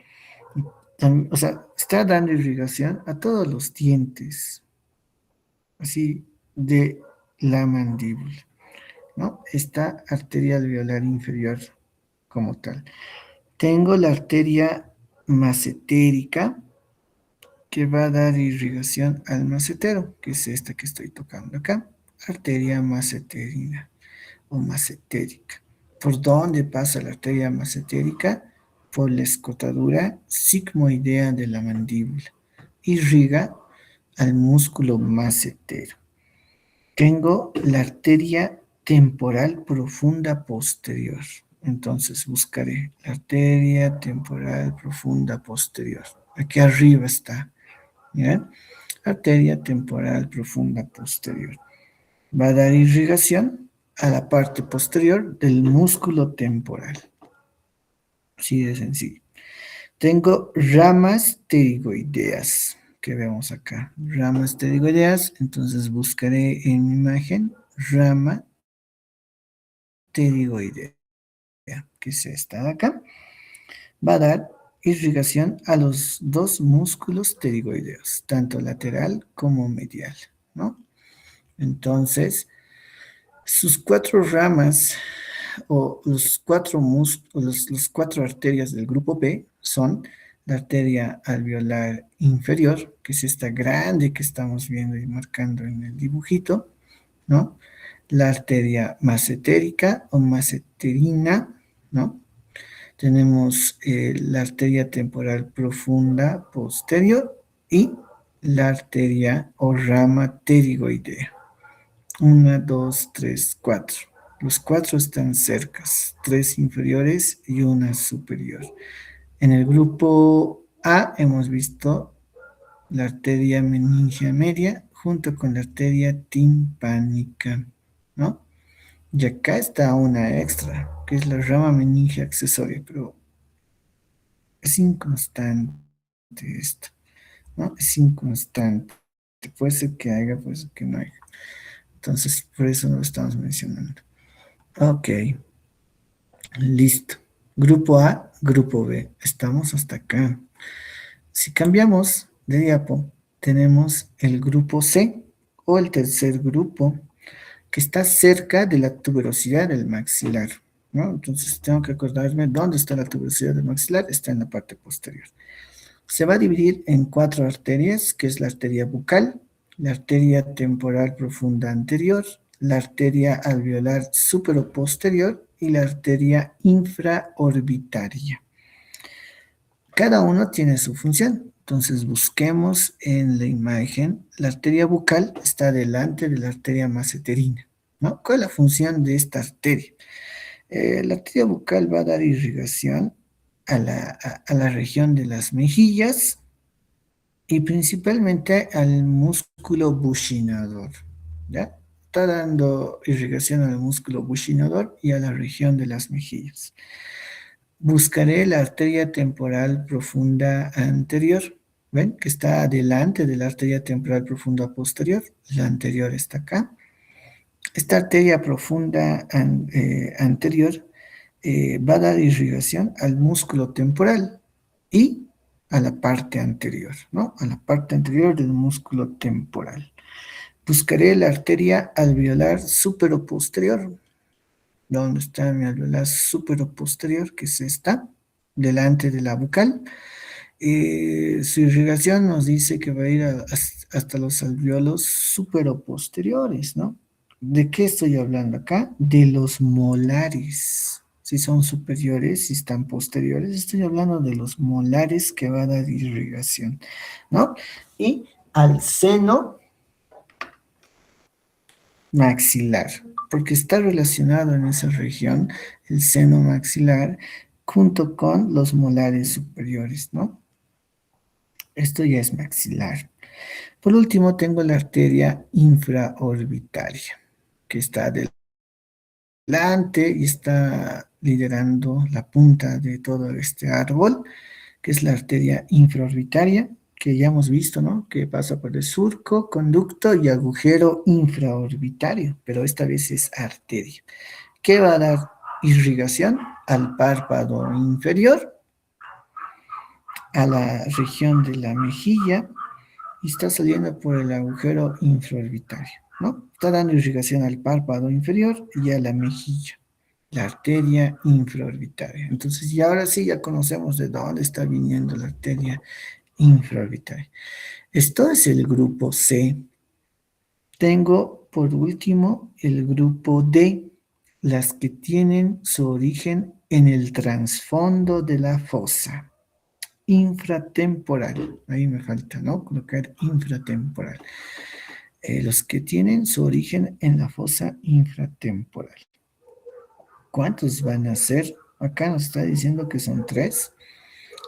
O sea, está dando irrigación a todos los dientes, así, de la mandíbula, ¿no? Esta arteria alveolar inferior como tal. Tengo la arteria macetérica que va a dar irrigación al macetero, que es esta que estoy tocando acá, arteria maceterina o macetérica. ¿Por dónde pasa la arteria macetérica? Por la escotadura sigmoidea de la mandíbula. Irriga al músculo macetero. Tengo la arteria temporal profunda posterior. Entonces buscaré la arteria temporal profunda posterior. Aquí arriba está. ¿Ya? Arteria temporal profunda posterior. Va a dar irrigación a la parte posterior del músculo temporal. Así de sencillo. Tengo ramas pterigoideas, que vemos acá. Ramas pterigoideas, entonces buscaré en mi imagen rama pterigoidea, que es esta de acá. Va a dar irrigación a los dos músculos pterigoideos, tanto lateral como medial, ¿no? Entonces, sus 4 ramas o los 4 arterias del grupo B son la arteria alveolar inferior, que es esta grande que estamos viendo y marcando en el dibujito, ¿no? La arteria macetérica o maceterina, ¿no? Tenemos la arteria temporal profunda posterior y la arteria o rama pterigoidea. 1, 2, 3, 4. Los 4 están cercas, 3 inferiores y una superior. En el grupo A hemos visto la arteria meningia media junto con la arteria timpánica, ¿no? Y acá está una extra, que es la rama meningia accesoria, pero es inconstante esto, ¿no? Es inconstante. Puede ser que haya, puede ser que no haya. Entonces, por eso no lo estamos mencionando. Ok, listo. Grupo A, grupo B. Estamos hasta acá. Si cambiamos de diapo, tenemos el grupo C o el tercer grupo que está cerca de la tuberosidad del maxilar, ¿no? Entonces tengo que acordarme dónde está la tuberosidad del maxilar. Está en la parte posterior. Se va a dividir en 4 arterias, que es la arteria bucal, la arteria temporal profunda anterior, la arteria alveolar superoposterior y la arteria infraorbitaria. Cada uno tiene su función. Entonces busquemos en la imagen, la arteria bucal está delante de la arteria maceterina, ¿no? ¿Cuál es la función de esta arteria? La arteria bucal va a dar irrigación a la región de las mejillas, y principalmente al músculo buccinador, ¿ya? Está dando irrigación al músculo buccinador y a la región de las mejillas. Buscaré la arteria temporal profunda anterior, ¿ven? Que está delante de la arteria temporal profunda posterior. La anterior está acá. Esta arteria profunda anterior va a dar irrigación al músculo temporal y a la parte anterior, ¿no? A la parte anterior del músculo temporal. Buscaré la arteria alveolar superoposterior. ¿Dónde está mi alveolar superoposterior? Que es esta, delante de la bucal. Su irrigación nos dice que va a ir hasta los alveolos superoposteriores, ¿no? ¿De qué estoy hablando acá? De los molares. Si son superiores, si están posteriores, estoy hablando de los molares que va a dar irrigación, ¿no? Y al seno maxilar, porque está relacionado en esa región el seno maxilar junto con los molares superiores, ¿no? Esto ya es maxilar. Por último, tengo la arteria infraorbitaria, que está delante y está liderando la punta de todo este árbol, que es la arteria infraorbitaria, que ya hemos visto, ¿no? Que pasa por el surco, conducto y agujero infraorbitario, pero esta vez es arteria, que va a dar irrigación al párpado inferior, a la región de la mejilla, y está saliendo por el agujero infraorbitario, ¿no? Está dando irrigación al párpado inferior y a la mejilla, la arteria infraorbitaria. Entonces, y ahora sí ya conocemos de dónde está viniendo la arteria infraorbitaria. Esto es el grupo C. Tengo por último el grupo D, las que tienen su origen en el trasfondo de la fosa infratemporal. Ahí me falta, ¿no? Colocar infratemporal. Los que tienen su origen en la fosa infratemporal. ¿Cuántos van a ser? Acá nos está diciendo que son tres.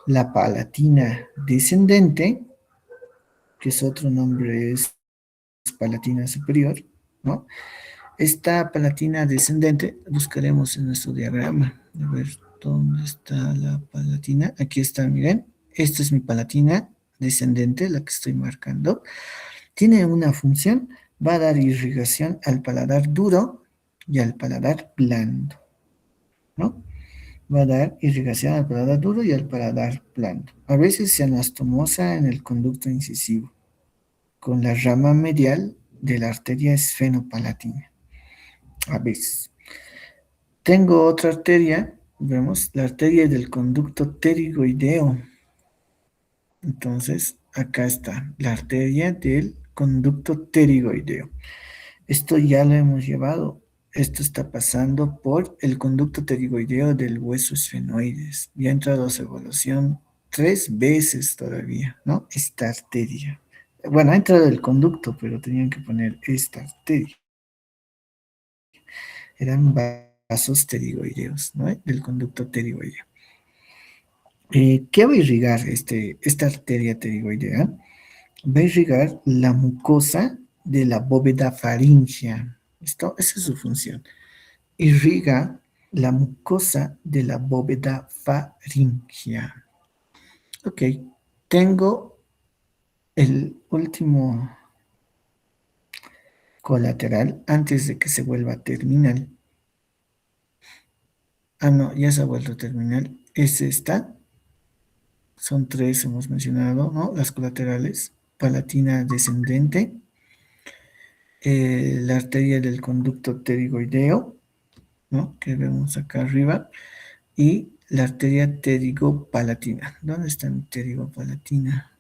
La palatina descendente, que es otro nombre, es palatina superior, ¿no? Esta palatina descendente buscaremos en nuestro diagrama. A ver, ¿dónde está la palatina? Aquí está, miren. Esta es mi palatina descendente, la que estoy marcando. Tiene una función, va a dar irrigación al paladar duro y al paladar blando, ¿no? Va a dar irrigación al paladar duro y al paladar blando. A veces se anastomosa en el conducto incisivo, con la rama medial de la arteria esfenopalatina. A veces. Tengo otra arteria, vemos, la arteria del conducto pterigoideo. Entonces, acá está, la arteria del conducto pterigoideo. Esto ya lo hemos llevado. Esto está pasando por el conducto pterigoideo del hueso esfenoides. Ya ha entrado a su evolución 3 veces todavía, ¿no? Esta arteria. Bueno, ha entrado el conducto, pero tenían que poner esta arteria. Eran vasos pterigoideos, ¿no? Del conducto pterigoideo. ¿Qué va a irrigar esta arteria pterigoidea? Va a irrigar la mucosa de la bóveda faríngea. Esa es su función. Irriga la mucosa de la bóveda faríngea. Ok, tengo el último colateral antes de que se vuelva terminal. Ah, no, ya se ha vuelto terminal. Es esta. Son tres, hemos mencionado, ¿no? Las colaterales. Palatina descendente, la arteria del conducto pterigoideo, ¿no? Que vemos acá arriba, y la arteria pterigopalatina. ¿Dónde está mi pterigopalatina?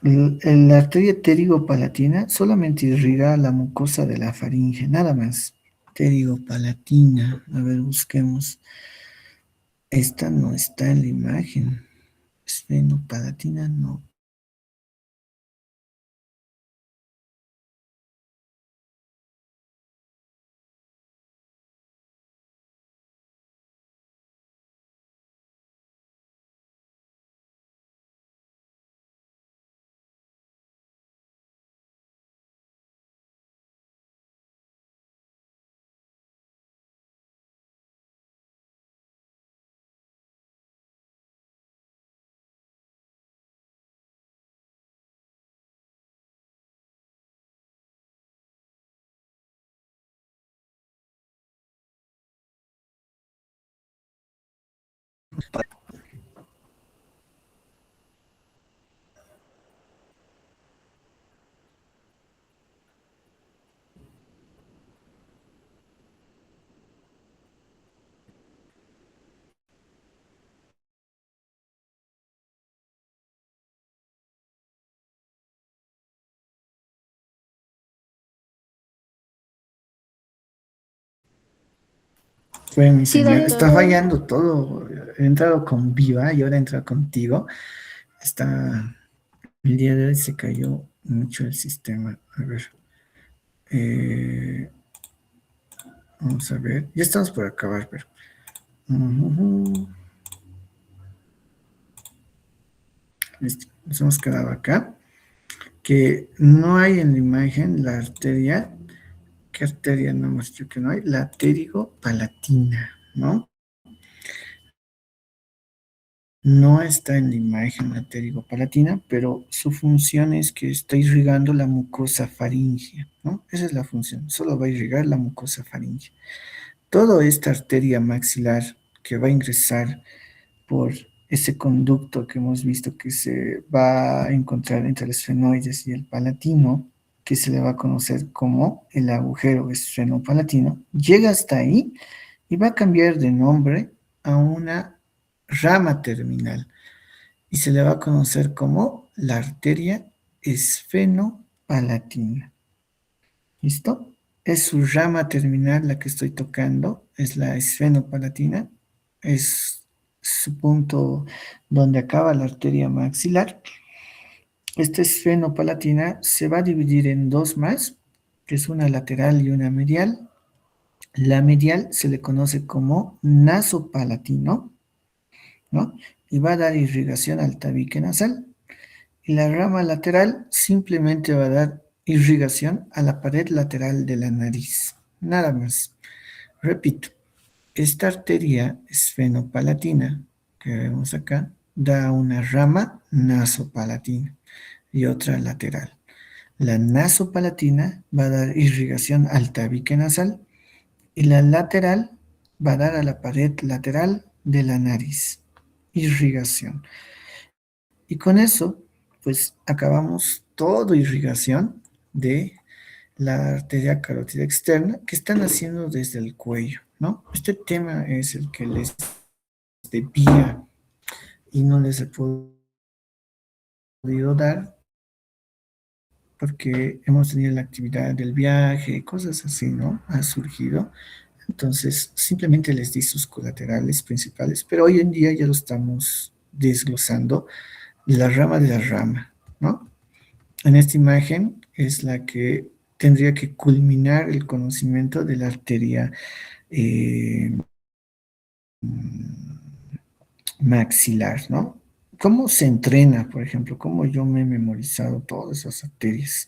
La arteria pterigopalatina solamente irriga la mucosa de la faringe, nada más. Pterigopalatina, a ver, busquemos. Esta no está en la imagen. Esfenopalatina no. Fue mi Sí, señal. doctor. Está fallando todo. He entrado con Viva y ahora he entrado contigo. Está, el día de hoy se cayó mucho el sistema. A ver. eh, vamos a ver. Ya estamos por acabar, pero. Ujú. Listo. Nos hemos quedado acá. Que no hay en la imagen la arteria. ¿Qué arteria no hemos dicho que no hay? La arterigo-palatina, ¿no? No está en la imagen la arterigo-palatina, pero su función es que está irrigando la mucosa faríngea, ¿no? Esa es la función, solo va a irrigar la mucosa faríngea. Toda esta arteria maxilar que va a ingresar por ese conducto que hemos visto que se va a encontrar entre el esfenoides y el palatino, que se le va a conocer como el agujero esfenopalatino, llega hasta ahí y va a cambiar de nombre a una rama terminal y se le va a conocer como la arteria esfenopalatina. ¿Listo? Es su rama terminal la que estoy tocando, es la esfenopalatina, es su punto donde acaba la arteria maxilar. Esta esfenopalatina se va a dividir en dos más, que es una lateral y una medial. La medial se le conoce como nasopalatino, ¿no? Y va a dar irrigación al tabique nasal. Y la rama lateral simplemente va a dar irrigación a la pared lateral de la nariz. Nada más. Repito, esta arteria esfenopalatina que vemos acá da una rama nasopalatina y otra lateral. La nasopalatina va a dar irrigación al tabique nasal y la lateral va a dar a la pared lateral de la nariz. Irrigación. Y con eso, pues acabamos toda irrigación de la arteria carótida externa que están haciendo desde el cuello, ¿no? Este tema es el que les debía y no les he podido dar porque hemos tenido la actividad del viaje, cosas así, ¿no? Ha surgido. Entonces, simplemente les di sus colaterales principales, pero hoy en día ya lo estamos desglosando de la rama, ¿no? En esta imagen es la que tendría que culminar el conocimiento de la arteria eh, maxilar, ¿no? ¿Cómo se entrena, por ejemplo? ¿Cómo yo me he memorizado todas esas arterias,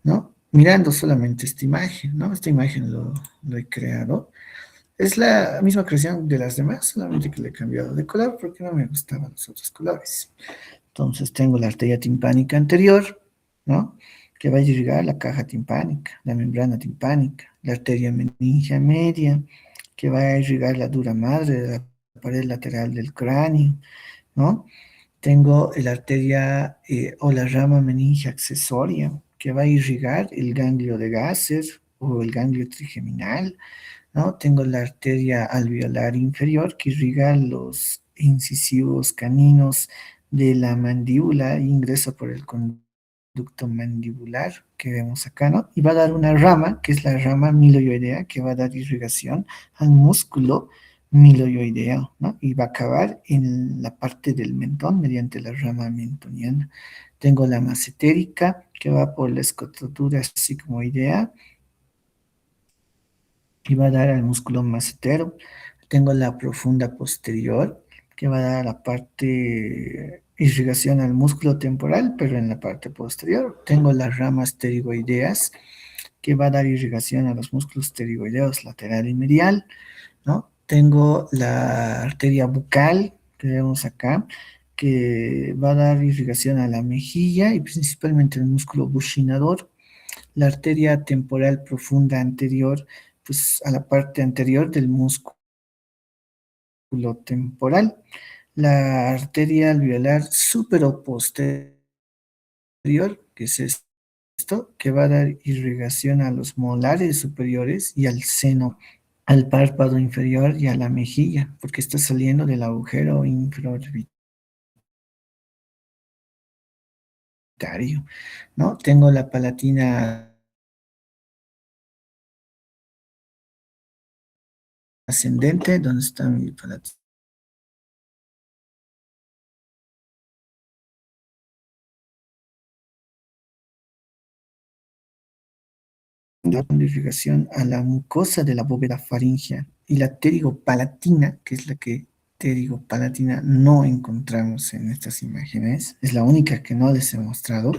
¿no? Mirando solamente esta imagen, ¿no? Esta imagen lo he creado. Es la misma creación de las demás, solamente que le he cambiado de color porque no me gustaban los otros colores. Entonces tengo la arteria timpánica anterior, ¿no? Que va a irrigar la caja timpánica, la membrana timpánica, la arteria meningia media, que va a irrigar la dura madre de la pared lateral del cráneo, ¿no? Tengo la arteria o la rama meningia accesoria, que va a irrigar el ganglio de Gasser o el ganglio trigeminal, ¿no? Tengo la arteria alveolar inferior que irriga los incisivos caninos de la mandíbula e ingresa por el conducto mandibular que vemos acá, ¿no? Y va a dar una rama, que es la rama miloioidea, que va a dar irrigación al músculo miloioideo, ¿no? Y va a acabar en la parte del mentón mediante la rama mentoniana. Tengo la macetérica, que va por la escrotura sigmoidea, y va a dar al músculo macetero. Tengo la profunda posterior, que va a dar a la parte irrigación al músculo temporal, pero en la parte posterior. Tengo las ramas pterigoideas, que va a dar irrigación a los músculos pterigoideos lateral y medial, ¿no? Tengo la arteria bucal, que vemos acá, que va a dar irrigación a la mejilla y principalmente el músculo buccinador. La arteria temporal profunda anterior, pues a la parte anterior del músculo temporal. la arteria alveolar superoposterior, que es esto, que va a dar irrigación a los molares superiores y al seno, al párpado inferior y a la mejilla, porque está saliendo del agujero infraorbitario, ¿no? Tengo la palatina ascendente, ¿dónde está mi palatina? Dando irrigación a la mucosa de la bóveda faríngea y la pterigopalatina, que es la que pterigopalatina no encontramos en estas imágenes, es la única que no les he mostrado,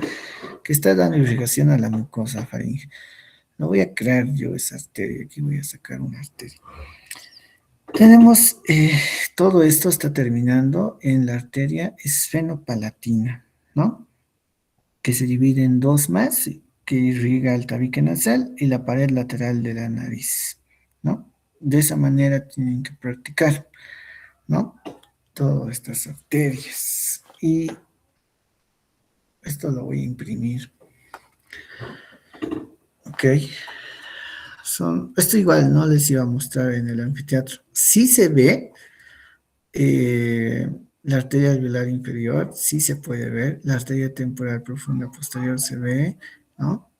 que está dando irrigación a la mucosa faríngea. No voy a crear yo esa arteria, aquí voy a sacar una arteria. Tenemos, todo esto está terminando en la arteria esfenopalatina, ¿no? Que se divide en dos más, que irriga el tabique nasal y la pared lateral de la nariz, ¿no? De esa manera tienen que practicar, ¿no? Todas estas arterias. Y esto lo voy a imprimir, ¿ok? Esto igual no les iba a mostrar en el anfiteatro. Sí se ve la arteria alveolar inferior, sí se puede ver. La arteria temporal profunda posterior se ve, ¿no?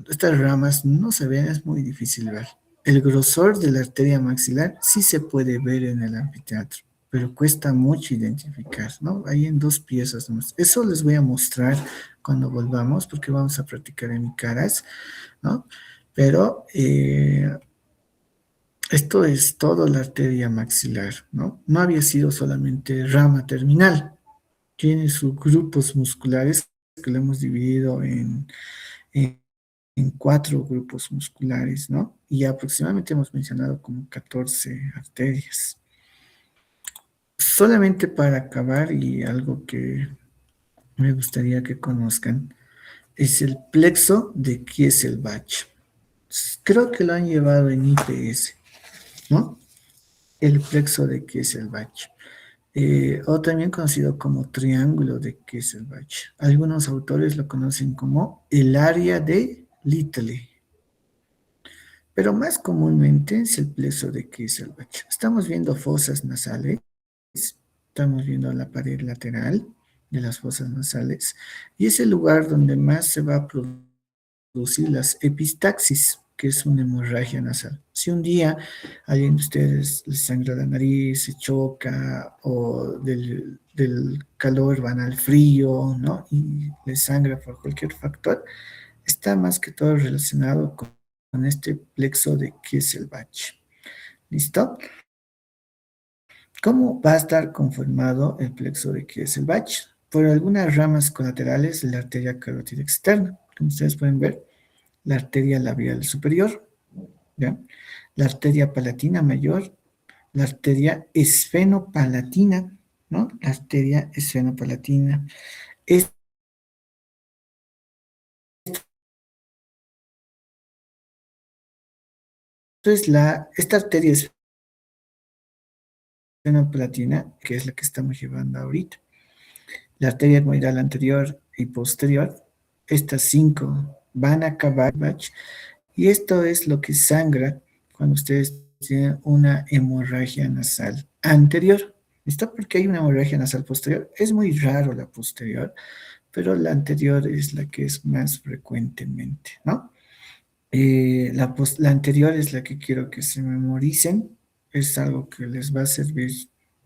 Estas ramas no se ven, es muy difícil ver. El grosor de la arteria maxilar sí se puede ver en el anfiteatro, pero cuesta mucho identificar, ¿no? Hay en dos piezas nomás. Eso les voy a mostrar cuando volvamos, porque vamos a practicar en caras, ¿no? Pero esto es todo la arteria maxilar, ¿no? No había sido solamente rama terminal. Tiene sus grupos musculares que lo hemos dividido en, en cuatro grupos musculares, ¿no? Y aproximadamente hemos mencionado como 14 arterias. Solamente para acabar, y algo que me gustaría que conozcan, es el plexo de Kieselbach. Creo que lo han llevado en IPS, ¿no? El plexo de Kieselbach. O también conocido como triángulo de Kieselbach. Algunos autores lo conocen como el área de Little, pero más comúnmente es el plexo de Kieselbach. Estamos viendo fosas nasales, estamos viendo la pared lateral de las fosas nasales, y es el lugar donde más se va a producir las epistaxis, que es una hemorragia nasal. Si un día a alguien de ustedes les sangra la nariz, se choca, o del calor van al frío, ¿no? Y les sangra por cualquier factor, está más que todo relacionado con este plexo de Kieselbach. ¿Listo? ¿Cómo va a estar conformado el plexo de Kieselbach? Por algunas ramas colaterales de la arteria carótida externa. Como ustedes pueden ver, la arteria labial superior, ¿ya? La arteria palatina mayor, la arteria esfenopalatina, ¿no? La arteria esfenopalatina. Esto es esta arteria esfenopalatina, que es la que estamos llevando ahorita. La arteria etmoidal anterior y posterior, estas cinco van a acabar, y esto es lo que sangra cuando ustedes tienen una hemorragia nasal anterior. ¿Listo? Porque hay una hemorragia nasal posterior. Es muy raro la posterior, pero la anterior es la que es más frecuentemente, ¿no? La anterior es la que quiero que se memoricen. Es algo que les va a servir,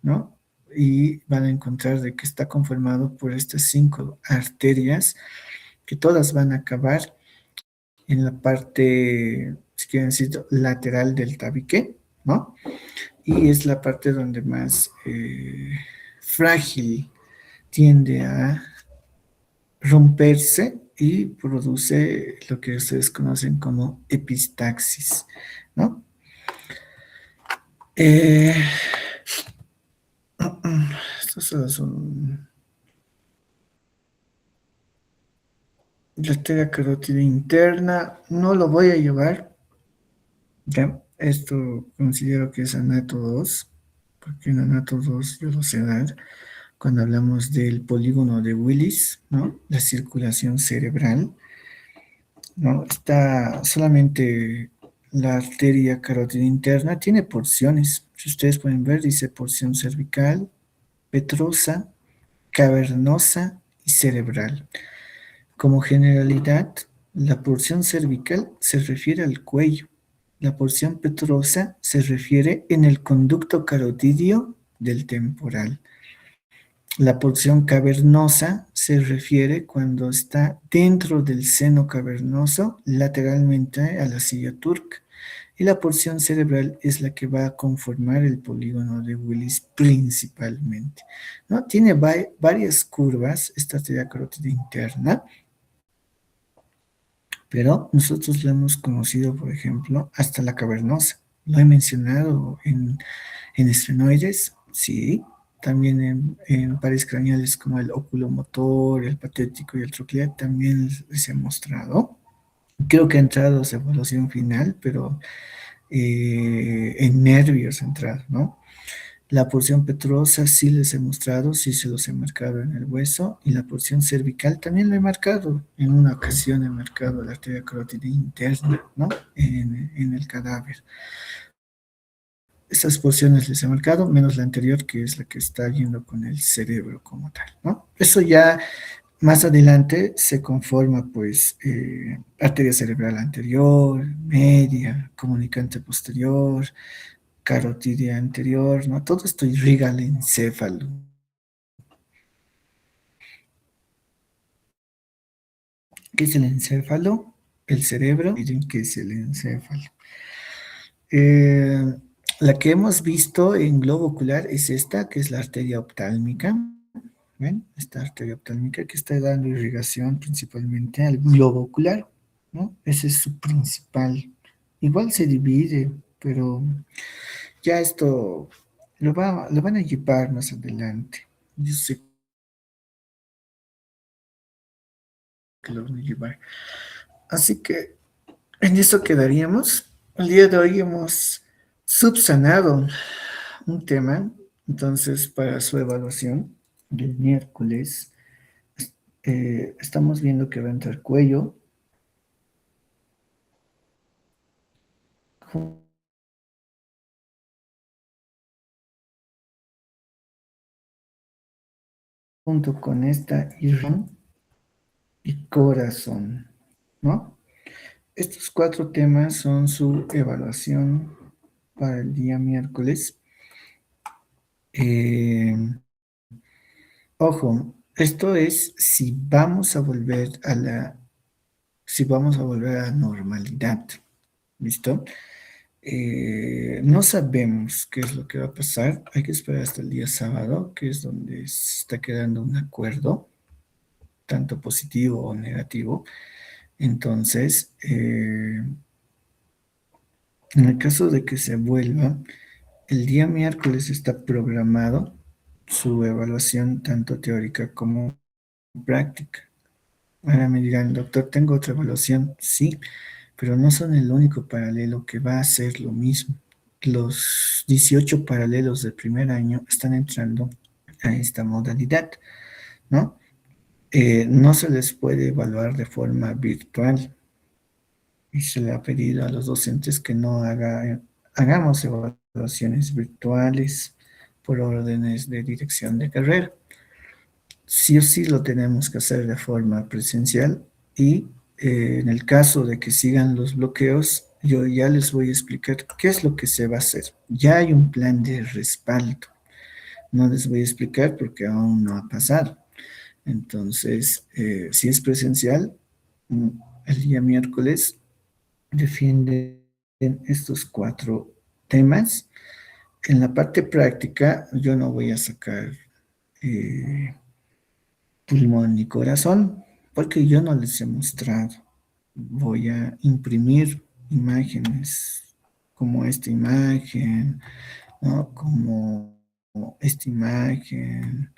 ¿no? Y van a encontrar de que está conformado por estas cinco arterias que todas van a acabar en la parte, si quieren decir, lateral del tabique, ¿no? Y es la parte donde más frágil tiende a romperse y produce lo que ustedes conocen como epistaxis, ¿no? Eh, Estos son la arteria carótida interna, no lo voy a llevar, ¿ya? Esto considero que es anato 2. porque no a todos yo lo sé dar, cuando hablamos del polígono de Willis, ¿no? La circulación cerebral, ¿no? Está solamente la arteria carótida interna, tiene porciones. Si ustedes pueden ver, dice porción cervical, petrosa, cavernosa y cerebral. Como generalidad, la porción cervical se refiere al cuello. La porción petrosa se refiere en el conducto carotidio del temporal. La porción cavernosa se refiere cuando está dentro del seno cavernoso, lateralmente a la silla turca. Y la porción cerebral es la que va a conformar el polígono de Willis principalmente, ¿no? Tiene varias curvas, esta arteria carótida interna, pero nosotros lo hemos conocido, por ejemplo, hasta la cavernosa. Lo he mencionado en esfenoides, sí, también en pares craneales como el oculomotor, el patético y el troclear, también les he mostrado. Creo que ha entrado a su evaluación final, pero en nervios central, ¿no? La porción petrosa sí les he mostrado, sí se los he marcado en el hueso, y la porción cervical también lo he marcado. En una ocasión he marcado la arteria carótida interna, ¿no? En el cadáver. Estas porciones les he marcado, menos la anterior, que es la que está yendo con el cerebro como tal, ¿no? Eso ya más adelante se conforma, pues, arteria cerebral anterior, media, comunicante posterior, carotidia anterior, ¿no? Todo esto irriga el encéfalo. ¿Qué es el encéfalo? El cerebro. Miren qué es el encéfalo. Eh, la que hemos visto en globo ocular es esta, que es la arteria oftálmica. ¿Ven? Esta arteria oftálmica que está dando irrigación principalmente al globo ocular, ¿no? Ese es su principal. Igual se divide, pero ya esto lo van a llevar más adelante. Yo sé que lo van a llevar. Así que en eso quedaríamos. El día de hoy hemos subsanado un tema, entonces para su evaluación del miércoles estamos viendo que va a entrar cuello junto con esta irrón y corazón, ¿no? Estos cuatro temas son su evaluación para el día miércoles. Eh, Ojo, esto es si vamos a volver a la normalidad, ¿listo? No sabemos qué es lo que va a pasar. Hay que esperar hasta el día sábado, que es donde se está quedando un acuerdo, tanto positivo o negativo. Entonces, en el caso de que se vuelva, el día miércoles está programado su evaluación tanto teórica como práctica. Ahora me dirán, doctor, tengo otra evaluación. Sí, pero no son el único paralelo que va a hacer lo mismo. Los 18 paralelos del primer año están entrando a esta modalidad, ¿no? No se les puede evaluar de forma virtual y se le ha pedido a los docentes que no hagamos evaluaciones virtuales por órdenes de dirección de carrera. Sí o sí lo tenemos que hacer de forma presencial y en el caso de que sigan los bloqueos, yo ya les voy a explicar qué es lo que se va a hacer. Ya hay un plan de respaldo. No les voy a explicar porque aún no ha pasado. Entonces, si es presencial, mm, el día miércoles defienden estos cuatro temas. En la parte práctica, yo no voy a sacar eh, pulmón y corazón, porque yo no les he mostrado. Voy a imprimir imágenes como ¿no? Como esta imagen,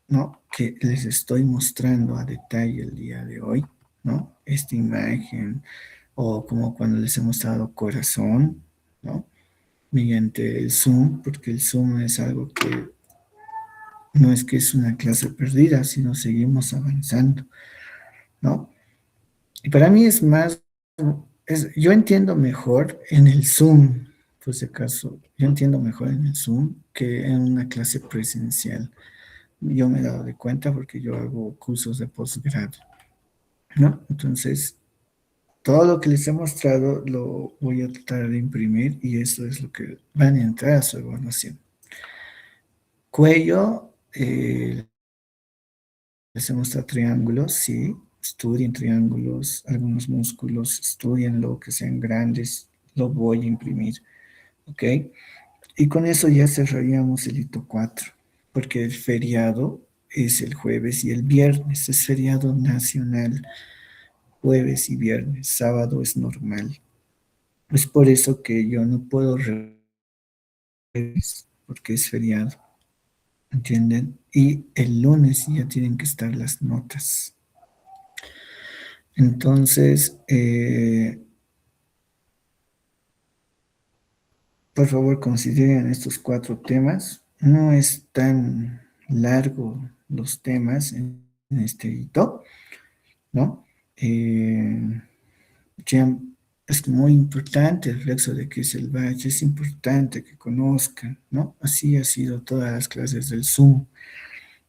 ¿no? Que les estoy mostrando a detalle el día de hoy, ¿no? Esta imagen, o como cuando les he mostrado corazón, ¿no? mediante el Zoom, porque el Zoom es algo que no es que es una clase perdida, sino seguimos avanzando, ¿no? Y para mí es más, yo entiendo mejor en el Zoom, por si acaso, yo entiendo mejor en el Zoom que en una clase presencial. Yo me he dado de cuenta porque yo hago cursos de posgrado, ¿no? Entonces, todo lo que les he mostrado lo voy a tratar de imprimir y eso es lo que van a entrar a su evaluación. Cuello, les he mostrado triángulos, sí, estudien triángulos, algunos músculos, estudien lo que sean grandes, lo voy a imprimir, ¿ok? Y con eso ya cerraríamos el hito 4, porque el feriado es el jueves y el viernes, es feriado nacional, jueves y viernes, sábado es normal. Es por eso que yo no puedo porque es feriado, ¿entienden? Y el lunes ya tienen que estar las notas. Entonces, por favor, consideren estos 4 temas. No es tan largo los temas en este hito, ¿no? Eh, ya es muy importante el flexo de que es el batch, es importante que conozcan, ¿no? Así ha sido todas las clases del Zoom,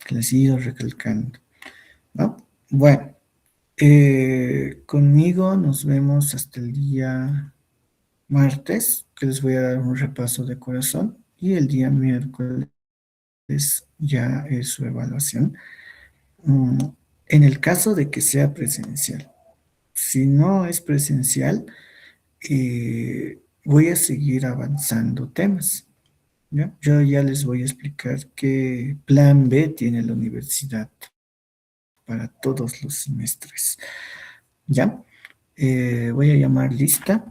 que les he ido recalcando, ¿no? Bueno, conmigo nos vemos hasta el día martes, que les voy a dar un repaso de corazón, y el día miércoles ya es su evaluación. Mm, En el caso de que sea presencial, si no es presencial, voy a seguir avanzando temas. ¿Ya? Yo ya les voy a explicar qué plan B tiene la universidad para todos los semestres. ¿Ya? Voy a llamar lista.